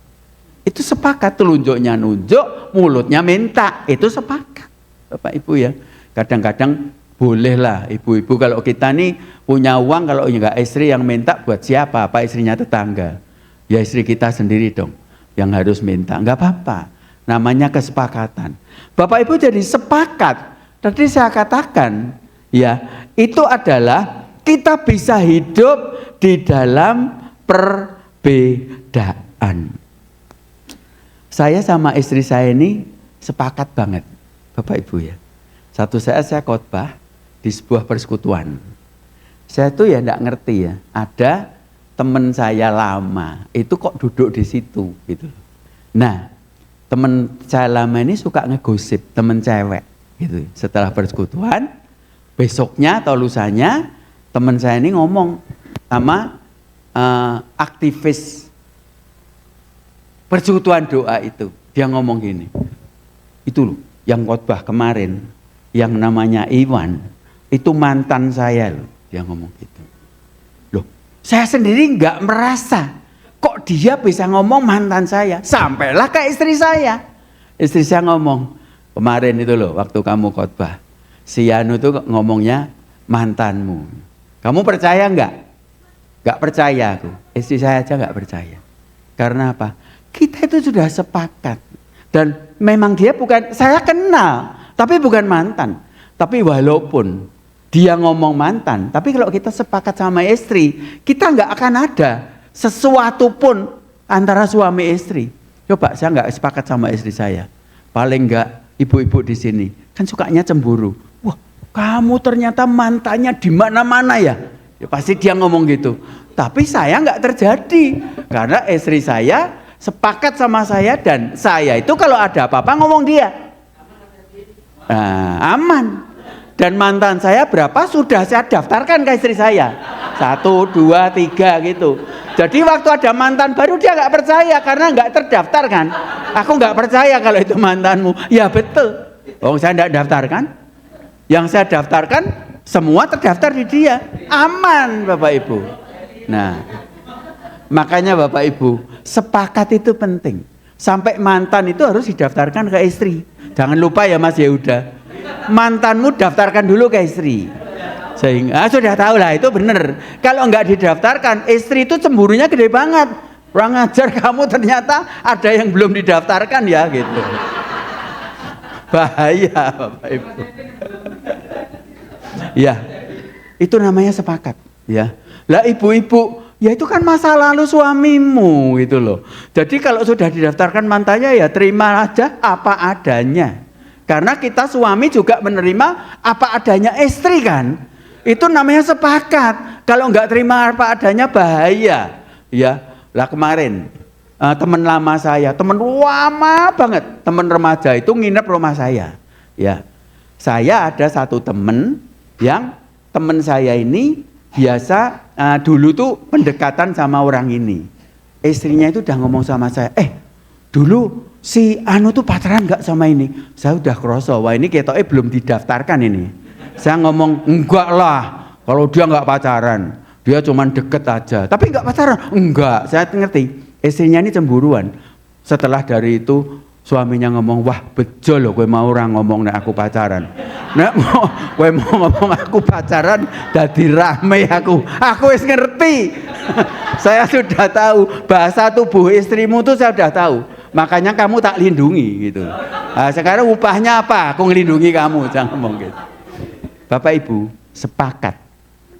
Itu sepakat, telunjuknya nunjuk, mulutnya minta. Itu sepakat. Bapak Ibu ya. Kadang-kadang bolehlah ibu-ibu kalau kita nih punya uang, kalau enggak istri yang minta buat siapa? Apa istrinya tetangga? Ya istri kita sendiri dong yang harus minta. Enggak apa-apa. Namanya kesepakatan. Bapak Ibu jadi sepakat. Tadi saya katakan ya, itu adalah kita bisa hidup di dalam perbedaan. Saya sama istri saya ini sepakat banget, Bapak Ibu ya. Satu saat saya khotbah di sebuah persekutuan. Saya tuh ya enggak ngerti ya, ada teman saya lama, itu kok duduk di situ gitu. Nah, teman saya lama ini suka ngegosip teman cewek gitu. Setelah persekutuan, besoknya atau lusanya teman saya ini ngomong sama aktivis persekutuan doa itu. Dia ngomong gini, "Itu loh yang khotbah kemarin, yang namanya Iwan, itu mantan saya loh." Dia ngomong gitu. Loh, saya sendiri nggak merasa kok dia bisa ngomong mantan saya. Sampailah ke istri saya. Istri saya ngomong, "Kemarin itu loh waktu kamu khotbah, si Anu tuh ngomongnya mantanmu. Kamu percaya nggak?" Nggak percaya aku. Istri saya aja nggak percaya. Karena apa? Kita itu sudah sepakat. Dan memang dia bukan, saya kenal, tapi bukan mantan. Tapi walaupun dia ngomong mantan, tapi kalau kita sepakat sama istri, kita nggak akan ada sesuatu pun antara suami istri. Coba saya nggak sepakat sama istri saya. Paling nggak ibu-ibu di sini kan sukanya cemburu. "Wah, kamu ternyata mantannya di mana-mana ya?" Ya pasti dia ngomong gitu. Tapi saya nggak terjadi karena istri saya sepakat sama saya, dan saya itu kalau ada apa-apa ngomong dia. Nah, aman. Dan mantan saya berapa sudah saya daftarkan ke istri saya. 1, 2, 3 gitu. Jadi waktu ada mantan baru dia nggak percaya karena nggak terdaftar kan. "Aku nggak percaya kalau itu mantanmu." Ya betul. Oh, saya nggak daftarkan. Yang saya daftarkan semua terdaftar di dia. Aman Bapak Ibu. Nah, makanya Bapak Ibu, sepakat itu penting. Sampai mantan itu harus didaftarkan ke istri. Jangan lupa ya Mas Yehuda. Mantanmu daftarkan dulu ke istri. Sehingga sudah tahu lah itu benar. Kalau enggak didaftarkan, istri itu cemburunya gede banget. Kurang ajar kamu, ternyata ada yang belum didaftarkan ya gitu. Bahaya Bapak Ibu. Ya, itu namanya sepakat ya. Lah ibu-ibu, ya itu kan masa lalu suamimu gitu loh. Jadi kalau sudah didaftarkan mantannya ya terima aja apa adanya. Karena kita suami juga menerima apa adanya istri kan. Itu namanya sepakat. Kalau enggak terima apa adanya bahaya. Ya, lah kemarin teman lama saya, teman lama banget, teman remaja itu nginep rumah saya. Ya, saya ada satu teman yang teman saya ini biasa dulu tuh pendekatan sama orang ini. Istrinya itu udah ngomong sama saya, dulu si Anu tuh pacaran nggak sama ini? Saya udah kroso, wah ini ketoknya belum didaftarkan ini. Saya ngomong, enggak lah, kalau dia nggak pacaran, dia cuman deket aja. Tapi nggak pacaran, enggak. Saya ngerti, istrinya ini cemburuan. Setelah dari itu suaminya ngomong, wah bejo loh kowe mau orang ngomong nek aku pacaran. Nek kowe mau ngomong aku pacaran dadi rame aku. Aku wis ngerti. Saya sudah tahu bahasa tubuh istrimu tuh saya sudah tahu. Makanya kamu tak lindungi gitu. Nah, sekarang upahnya apa? Aku ngelindungi kamu, jangan ngomong gitu. Bapak Ibu, sepakat.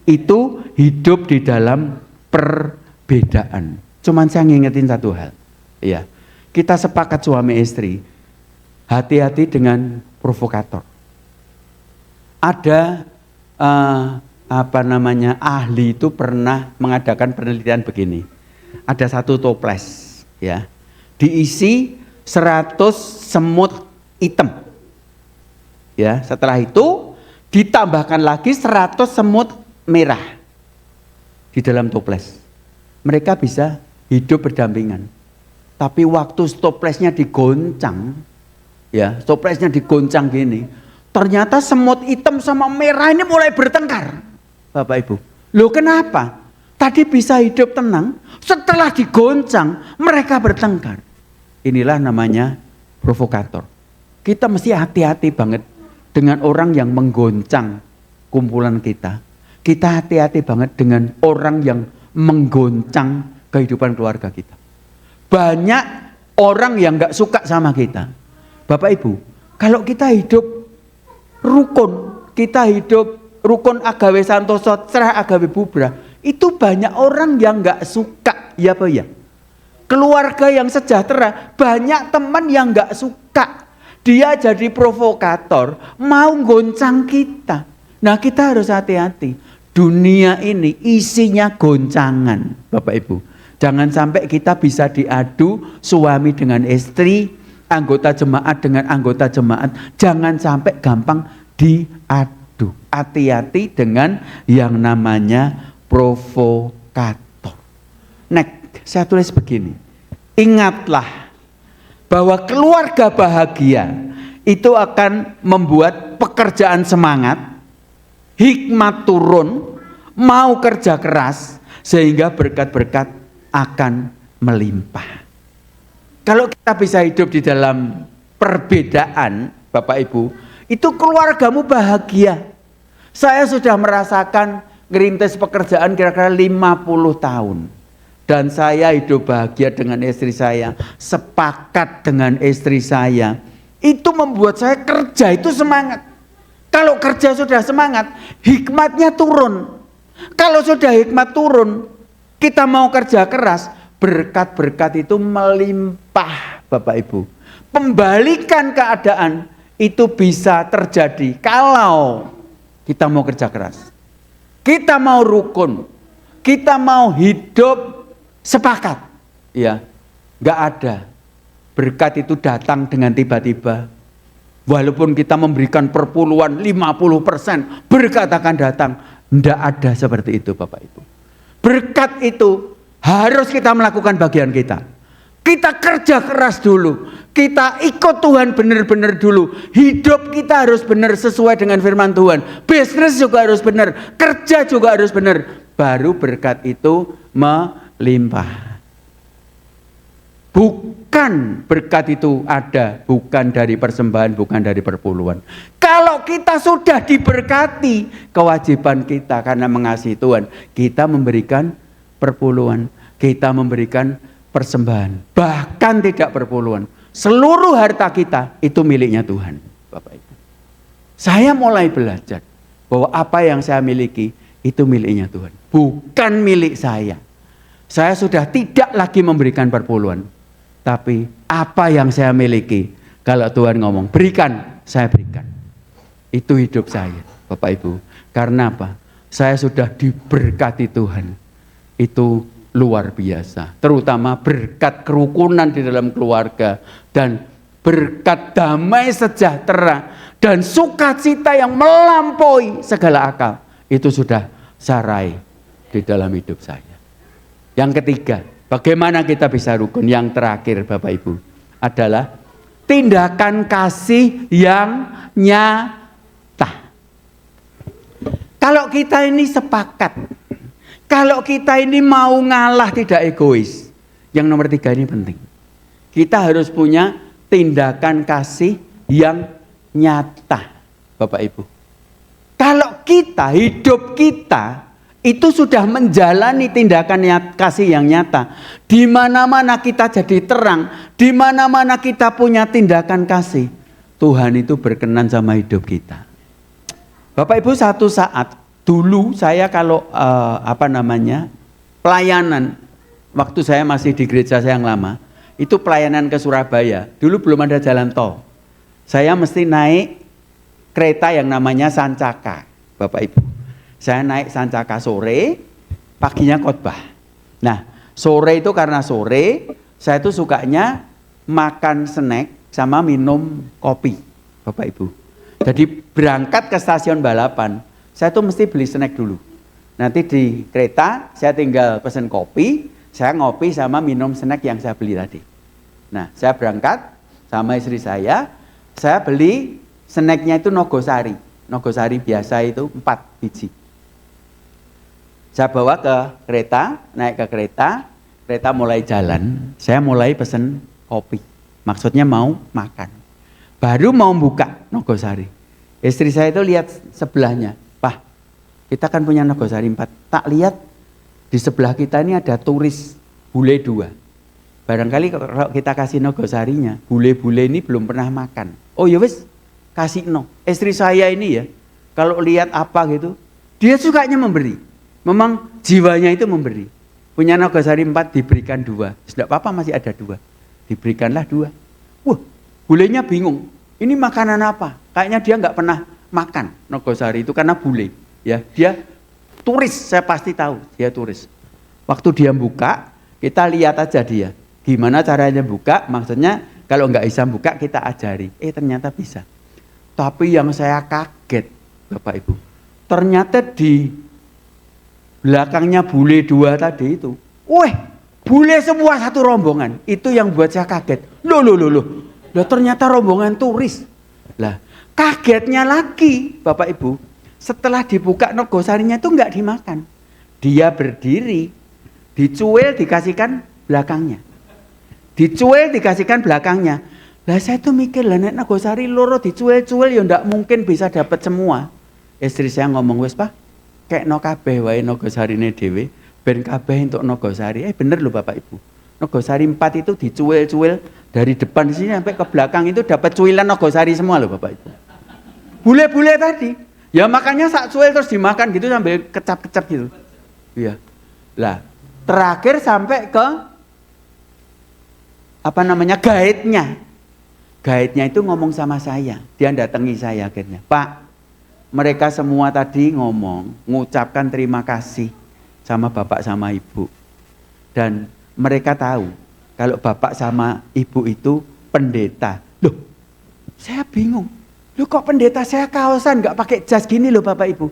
Itu hidup di dalam perbedaan. Cuman saya ngingetin satu hal. Iya. Kita sepakat suami istri, hati-hati dengan provokator. ada ahli itu pernah mengadakan penelitian begini. Ada satu toples, ya, diisi 100 semut hitam. Ya, setelah itu ditambahkan lagi 100 semut merah di dalam toples. Mereka bisa hidup berdampingan. Tapi waktu toplesnya digoncang, ya, toplesnya digoncang gini, ternyata semut hitam sama merah ini mulai bertengkar. Bapak Ibu, loh kenapa? Tadi bisa hidup tenang, setelah digoncang mereka bertengkar. Inilah namanya provokator. Kita mesti hati-hati banget dengan orang yang menggoncang kumpulan kita. Kita hati-hati banget dengan orang yang menggoncang kehidupan keluarga kita. Banyak orang yang gak suka sama kita. Bapak Ibu, kalau kita hidup rukun, kita hidup rukun agawe santoso, cerah agawe bubrah, itu banyak orang yang gak suka, ya Pak ya. Keluarga yang sejahtera, banyak teman yang gak suka. Dia jadi provokator, mau goncang kita. Nah, kita harus hati-hati. Dunia ini isinya goncangan, Bapak Ibu. Jangan sampai kita bisa diadu suami dengan istri, anggota jemaat dengan anggota jemaat. Jangan sampai gampang diadu. Hati-hati dengan yang namanya provokator. Next, saya tulis begini. Ingatlah bahwa keluarga bahagia itu akan membuat pekerjaan semangat, hikmat turun, mau kerja keras, sehingga berkat-berkat akan melimpah. Kalau kita bisa hidup di dalam perbedaan, Bapak Ibu, itu keluargamu bahagia. Saya sudah merasakan ngerintis pekerjaan kira-kira 50 tahun. Dan saya hidup bahagia dengan istri saya, sepakat dengan istri saya. Itu membuat saya kerja itu semangat. Kalau kerja sudah semangat, hikmatnya turun. Kalau sudah hikmat turun, kita mau kerja keras, berkat-berkat itu melimpah, Bapak Ibu. Pembalikan keadaan itu bisa terjadi kalau kita mau kerja keras. Kita mau rukun, kita mau hidup sepakat, ya, nggak ada berkat itu datang dengan tiba-tiba. Walaupun kita memberikan perpuluhan 50%, berkat akan datang. Nggak ada seperti itu, Bapak Ibu. Berkat itu harus kita melakukan bagian kita. Kita kerja keras dulu. Kita ikut Tuhan benar-benar dulu. Hidup kita harus benar sesuai dengan firman Tuhan. Bisnis juga harus benar. Kerja juga harus benar. Baru berkat itu melimpah. Bukan berkat itu ada, bukan dari persembahan, bukan dari perpuluhan. Kalau kita sudah diberkati, kewajiban kita karena mengasihi Tuhan, kita memberikan perpuluhan, kita memberikan persembahan, bahkan tidak perpuluhan. Seluruh harta kita itu miliknya Tuhan, Bapak Ibu. Saya mulai belajar bahwa apa yang saya miliki itu miliknya Tuhan, bukan milik saya. Saya sudah tidak lagi memberikan perpuluhan, tapi apa yang saya miliki, kalau Tuhan ngomong berikan, saya berikan. Itu hidup saya, Bapak Ibu. Karena apa? Saya sudah diberkati Tuhan. Itu luar biasa. Terutama berkat kerukunan di dalam keluarga. Dan berkat damai sejahtera. Dan sukacita yang melampaui segala akal. Itu sudah saya raih di dalam hidup saya. Yang ketiga, bagaimana kita bisa rukun? Yang terakhir, Bapak Ibu, adalah tindakan kasih yang nyata. Kalau kita ini sepakat, kalau kita ini mau ngalah tidak egois, yang nomor 3 ini penting. Kita harus punya tindakan kasih yang nyata, Bapak Ibu. Kalau kita, hidup kita itu sudah menjalani tindakan kasih yang nyata. Di mana-mana kita jadi terang, di mana-mana kita punya tindakan kasih, Tuhan itu berkenan sama hidup kita. Bapak Ibu, satu saat dulu saya kalau pelayanan, waktu saya masih di gereja saya yang lama, itu pelayanan ke Surabaya. Dulu belum ada jalan tol. Saya mesti naik kereta yang namanya Sancaka, Bapak Ibu. Saya naik Sancaka sore, paginya khotbah. Nah, sore itu karena sore, saya tuh sukanya makan snack sama minum kopi, Bapak Ibu. Jadi berangkat ke stasiun balapan, saya tuh mesti beli snack dulu. Nanti di kereta, saya tinggal pesen kopi, saya ngopi sama minum snack yang saya beli tadi. Nah, saya berangkat sama istri saya beli snacknya itu Nogosari. Nogosari biasa itu 4 biji. Saya bawa ke kereta, naik ke kereta, kereta mulai jalan, saya mulai pesen kopi. Maksudnya mau makan. Baru mau buka Nogosari. Istri saya itu lihat sebelahnya, "Pak, kita kan punya Nogosari 4. Tak lihat di sebelah kita ini ada turis bule 2. Barangkali kalau kita kasih Nogosarinya, bule-bule ini belum pernah makan. Oh ya wis, kasih no." Istri saya ini ya, kalau lihat apa gitu, dia sukanya memberi. Memang jiwanya itu memberi. Punya Nogosari 4 diberikan 2. Tidak apa-apa masih ada 2. Diberikanlah 2. Wah, bulenya bingung. Ini makanan apa? Kayaknya dia nggak pernah makan Nogosari itu karena bule. Ya, dia turis, saya pasti tahu dia turis. Waktu dia buka, kita lihat aja dia. Gimana caranya buka? Maksudnya kalau nggak bisa buka kita ajari. Ternyata bisa. Tapi yang saya kaget, Bapak Ibu, ternyata di belakangnya bule 2 tadi itu, bule semua satu rombongan. Itu yang buat saya kaget. Loh, ternyata rombongan turis. Lah, kagetnya lagi, Bapak Ibu, setelah dibuka Nogosarinya itu nggak dimakan. Dia berdiri, dicuil dikasihkan belakangnya. Dicuil dikasihkan belakangnya. Lah saya tuh mikir, lah nek Nogosari loro dicuil-cuil ya ndak mungkin bisa dapat semua. Istri saya ngomong, "Wes Pak, kayak no kabeh wae Nogosarine dhewe, ben kabeh entuk Nogosari." Bener loh Bapak Ibu. Nogosari 4 itu dicuil-cuil dari depan sini sampai ke belakang itu dapat cuilan Nogosari semua loh Bapak Ibu. Bule-bule tadi, ya makannya sak cuil terus dimakan gitu sambil kecap-kecap gitu. Iya. Lah, terakhir sampai ke guide-nya. Guide-nya itu ngomong sama saya. Dia datangi saya akhirnya. "Pak, mereka semua tadi mengucapkan terima kasih sama Bapak sama Ibu. Dan mereka tahu kalau Bapak sama Ibu itu pendeta." Loh, saya bingung. Loh kok pendeta, saya kaosan gak pakai jas gini loh Bapak Ibu.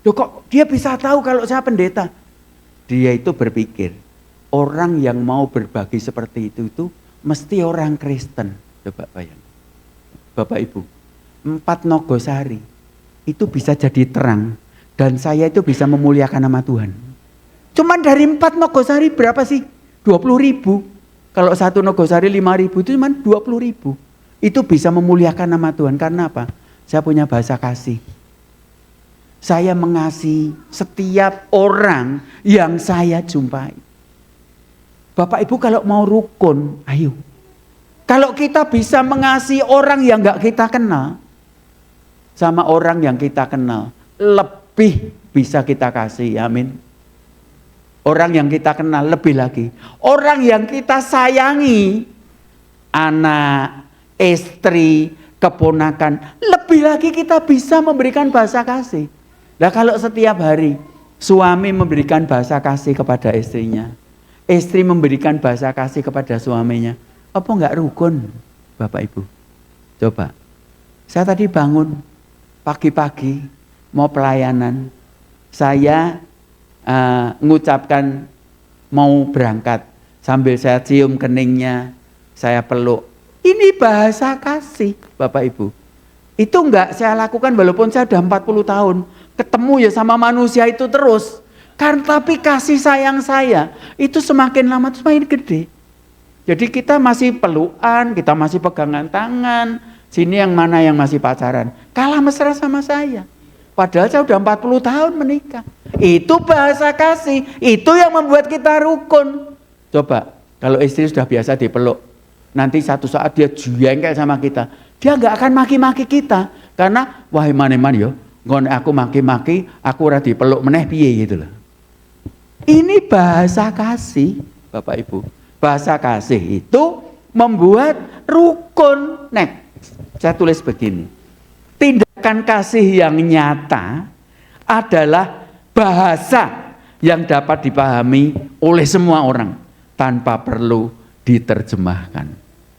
Loh kok dia bisa tahu kalau saya pendeta? Dia itu berpikir, orang yang mau berbagi seperti itu mesti orang Kristen. Coba bayang. Bapak Ibu, 4 Nogosari itu bisa jadi terang. Dan saya itu bisa memuliakan nama Tuhan. Cuman dari 4 Nogosari berapa sih? 20.000. Kalau 1 Nogosari 5.000 itu cuma 20.000. Itu bisa memuliakan nama Tuhan. Karena apa? Saya punya bahasa kasih. Saya mengasihi setiap orang yang saya jumpai. Bapak Ibu kalau mau rukun, ayo. Kalau kita bisa mengasihi orang yang gak kita kenal, sama orang yang kita kenal, lebih bisa kita kasih, amin. Orang yang kita kenal lebih lagi. Orang yang kita sayangi, anak, istri, keponakan, lebih lagi kita bisa memberikan bahasa kasih. Nah kalau setiap hari suami memberikan bahasa kasih kepada istrinya, istri memberikan bahasa kasih kepada suaminya, apa enggak rukun Bapak Ibu? Coba, saya tadi bangun pagi-pagi mau pelayanan, saya ngucapkan mau berangkat, sambil saya cium keningnya, saya peluk. Ini bahasa kasih Bapak Ibu. Itu enggak saya lakukan walaupun saya sudah 40 tahun. Ketemu ya sama manusia itu terus. Tapi kasih sayang saya itu semakin lama semakin gede. Jadi kita masih pelukan, kita masih pegangan tangan. Sini yang mana yang masih pacaran. Kalah mesra sama saya. Padahal saya udah 40 tahun menikah. Itu bahasa kasih. Itu yang membuat kita rukun. Coba, kalau istri sudah biasa dipeluk. Nanti satu saat dia jengkel sama kita. Dia gak akan maki-maki kita. Karena, wah iman-iman yo. Ngon aku maki-maki, aku ora dipeluk meneh piye gitu loh. Ini bahasa kasih, Bapak Ibu. Bahasa kasih itu membuat rukun. Saya tulis begini. Tindakan kasih yang nyata adalah bahasa yang dapat dipahami oleh semua orang tanpa perlu diterjemahkan.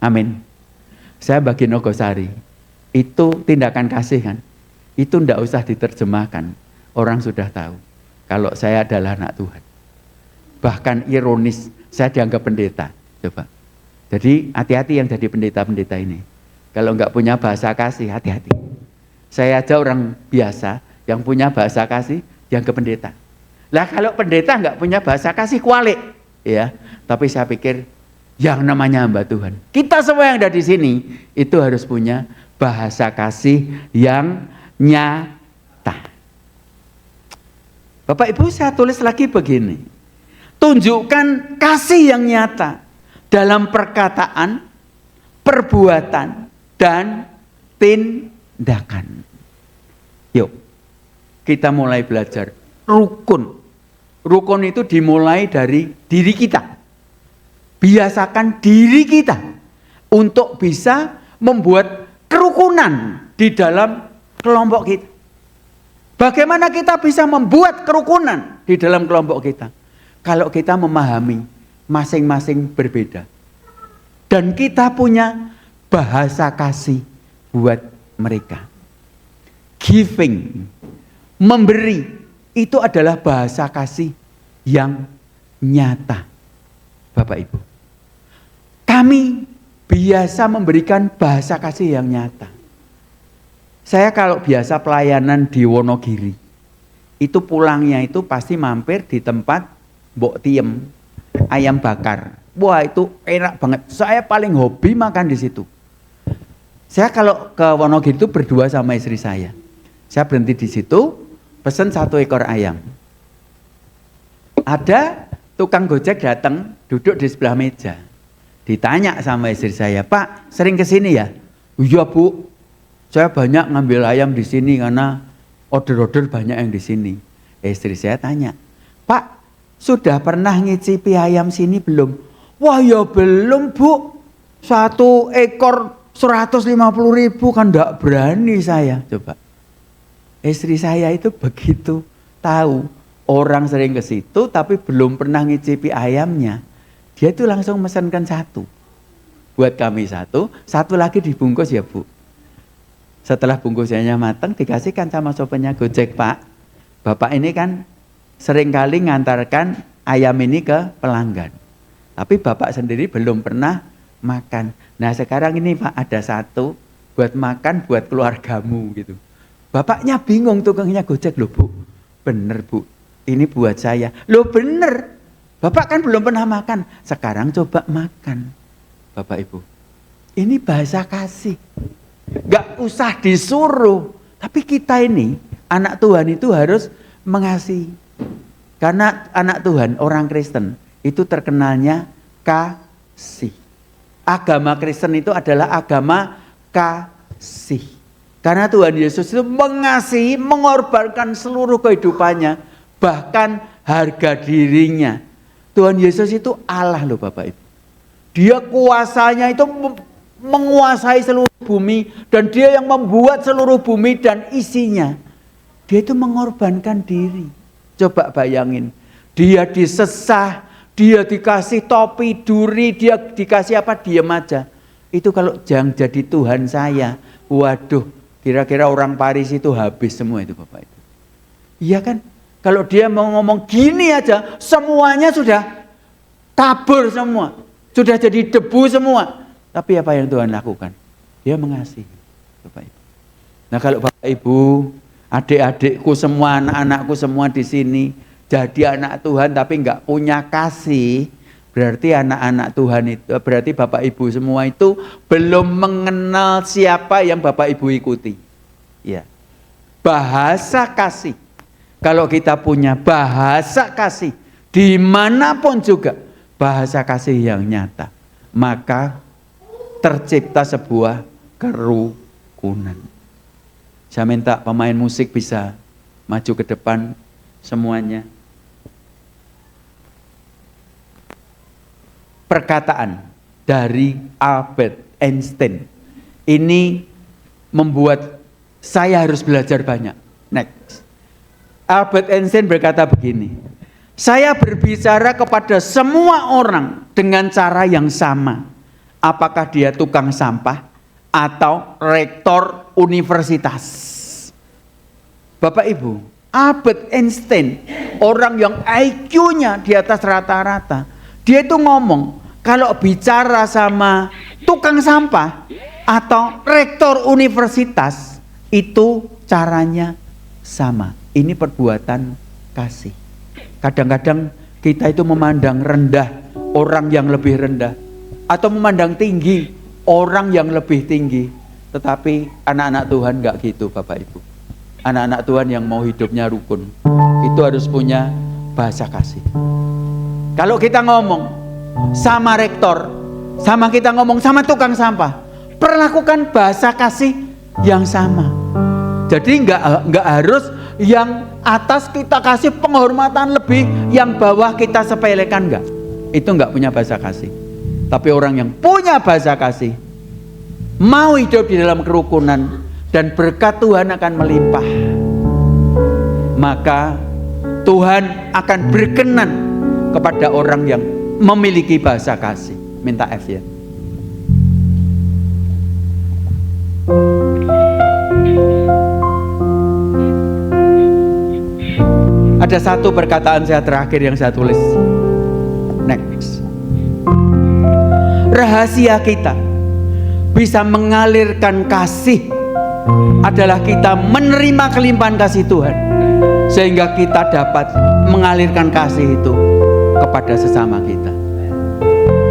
Amin. Saya bagi Nogosari, itu tindakan kasih kan. Itu tidak usah diterjemahkan. Orang sudah tahu kalau saya adalah anak Tuhan. Bahkan ironis, saya dianggap pendeta. Coba. Jadi hati-hati yang jadi pendeta-pendeta ini. Kalau nggak punya bahasa kasih, hati-hati. Saya aja orang biasa yang punya bahasa kasih dianggap pendeta. Lah kalau pendeta nggak punya bahasa kasih, kualik. Ya. Tapi saya pikir yang namanya hamba Tuhan, kita semua yang ada di sini itu harus punya bahasa kasih yang nyata. Bapak Ibu, saya tulis lagi begini. Tunjukkan kasih yang nyata dalam perkataan, perbuatan, dan tindakan. Yuk, kita mulai belajar rukun. Rukun itu dimulai dari diri kita. Biasakan diri kita untuk bisa membuat kerukunan di dalam kelompok kita. Bagaimana kita bisa membuat kerukunan di dalam kelompok kita? Kalau kita memahami masing-masing berbeda. Dan kita punya bahasa kasih buat mereka. Giving, memberi, itu adalah bahasa kasih yang nyata. Bapak Ibu, kami biasa memberikan bahasa kasih yang nyata. Saya kalau biasa pelayanan di Wonogiri, itu pulangnya itu pasti mampir di tempat Mbok Tiem, ayam bakar. Wah itu enak banget, saya paling hobi makan di situ. Saya kalau ke Wonogiri itu berdua sama istri saya. Saya berhenti di situ, pesen 1 ekor ayam. Ada tukang gojek datang, duduk di sebelah meja. Ditanya sama istri saya, Pak, sering kesini ya? Iya Bu, saya banyak ngambil ayam di sini karena order-order banyak yang di sini. Istri saya tanya, Pak, sudah pernah ngicipi ayam sini belum? Wah ya belum Bu, 1 ekor 150.000 kan enggak berani saya. Coba. Istri saya itu begitu tahu orang sering ke situ tapi belum pernah ngicipi ayamnya. Dia itu langsung mesenkan 1. Buat kami 1 lagi dibungkus ya Bu. Setelah bungkusannya matang dikasihkan sama sopirnya Gojek, Pak. Bapak ini kan sering kali ngantarkan ayam ini ke pelanggan. Tapi Bapak sendiri belum pernah makan. Nah sekarang ini Pak ada 1 buat makan buat keluargamu gitu. Bapaknya bingung tukangnya Gojek, loh Bu, bener Bu, ini buat saya. Loh bener, Bapak kan belum pernah makan, sekarang coba makan. Bapak Ibu, ini bahasa kasih, gak usah disuruh. Tapi kita ini, anak Tuhan itu harus mengasihi. Karena anak Tuhan, orang Kristen, itu terkenalnya kasih. Agama Kristen itu adalah agama kasih. Karena Tuhan Yesus itu mengasihi, mengorbankan seluruh kehidupannya, bahkan harga dirinya. Tuhan Yesus itu Allah loh Bapak Ibu. Dia kuasanya itu menguasai seluruh bumi, dan dia yang membuat seluruh bumi dan isinya. Dia itu mengorbankan diri. Coba bayangin, dia disesah, dia dikasih topi duri, dia dikasih apa, diam aja. Itu kalau jangan jadi Tuhan saya, waduh. Kira-kira orang Paris itu habis semua itu Bapak Ibu. Iya kan? Kalau dia mau ngomong gini aja, semuanya sudah kabur semua. Sudah jadi debu semua. Tapi apa yang Tuhan lakukan? Dia mengasihi Bapak Ibu. Nah kalau Bapak Ibu, adik-adikku semua, anak-anakku semua di sini jadi anak Tuhan tapi nggak punya kasih, berarti anak-anak Tuhan itu, berarti Bapak Ibu semua itu belum mengenal siapa yang Bapak Ibu ikuti. Ya. Bahasa kasih. Kalau kita punya bahasa kasih, dimanapun juga bahasa kasih yang nyata, maka tercipta sebuah kerukunan. Saya minta pemain musik bisa maju ke depan semuanya. Perkataan dari Albert Einstein ini membuat saya harus belajar banyak. Next. Albert Einstein berkata begini, saya berbicara kepada semua orang dengan cara yang sama. Apakah dia tukang sampah atau rektor universitas. Bapak Ibu, Albert Einstein, orang yang IQ-nya di atas rata-rata, dia itu ngomong, kalau bicara sama tukang sampah atau rektor universitas, itu caranya sama. Ini perbuatan kasih. Kadang-kadang kita itu memandang rendah orang yang lebih rendah, atau memandang tinggi orang yang lebih tinggi. Tetapi anak-anak Tuhan gak gitu Bapak Ibu. Anak-anak Tuhan yang mau hidupnya rukun, itu harus punya bahasa kasih. Kalau kita ngomong sama rektor, sama kita ngomong sama tukang sampah, perlakukan bahasa kasih yang sama. Jadi nggak harus yang atas kita kasih penghormatan lebih, yang bawah kita sepelekan, enggak. Itu enggak punya bahasa kasih. Tapi orang yang punya bahasa kasih, mau hidup di dalam kerukunan, dan berkat Tuhan akan melimpah, maka Tuhan akan berkenan kepada orang yang memiliki bahasa kasih. Minta F ya. Ada satu perkataan saya terakhir yang saya tulis. Next. Rahasia kita bisa mengalirkan kasih adalah kita menerima kelimpahan kasih Tuhan, sehingga kita dapat mengalirkan kasih itu kepada sesama kita.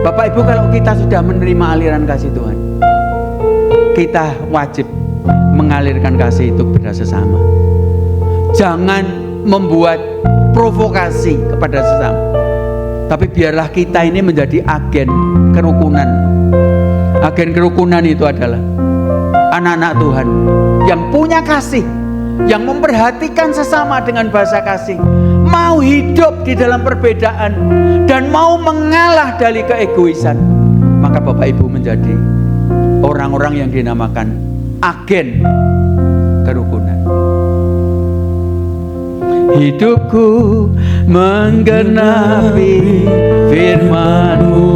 Bapak Ibu, kalau kita sudah menerima aliran kasih Tuhan, kita wajib mengalirkan kasih itu kepada sesama. Jangan membuat provokasi kepada sesama, tapi biarlah kita ini menjadi agen kerukunan. Agen kerukunan itu adalah anak-anak Tuhan yang punya kasih, yang memperhatikan sesama dengan bahasa kasih, mau hidup di dalam perbedaan dan mau mengalah dari keegoisan. Maka Bapak Ibu menjadi orang-orang yang dinamakan agen kerukunan. Hidupku menggenapi firman-Mu,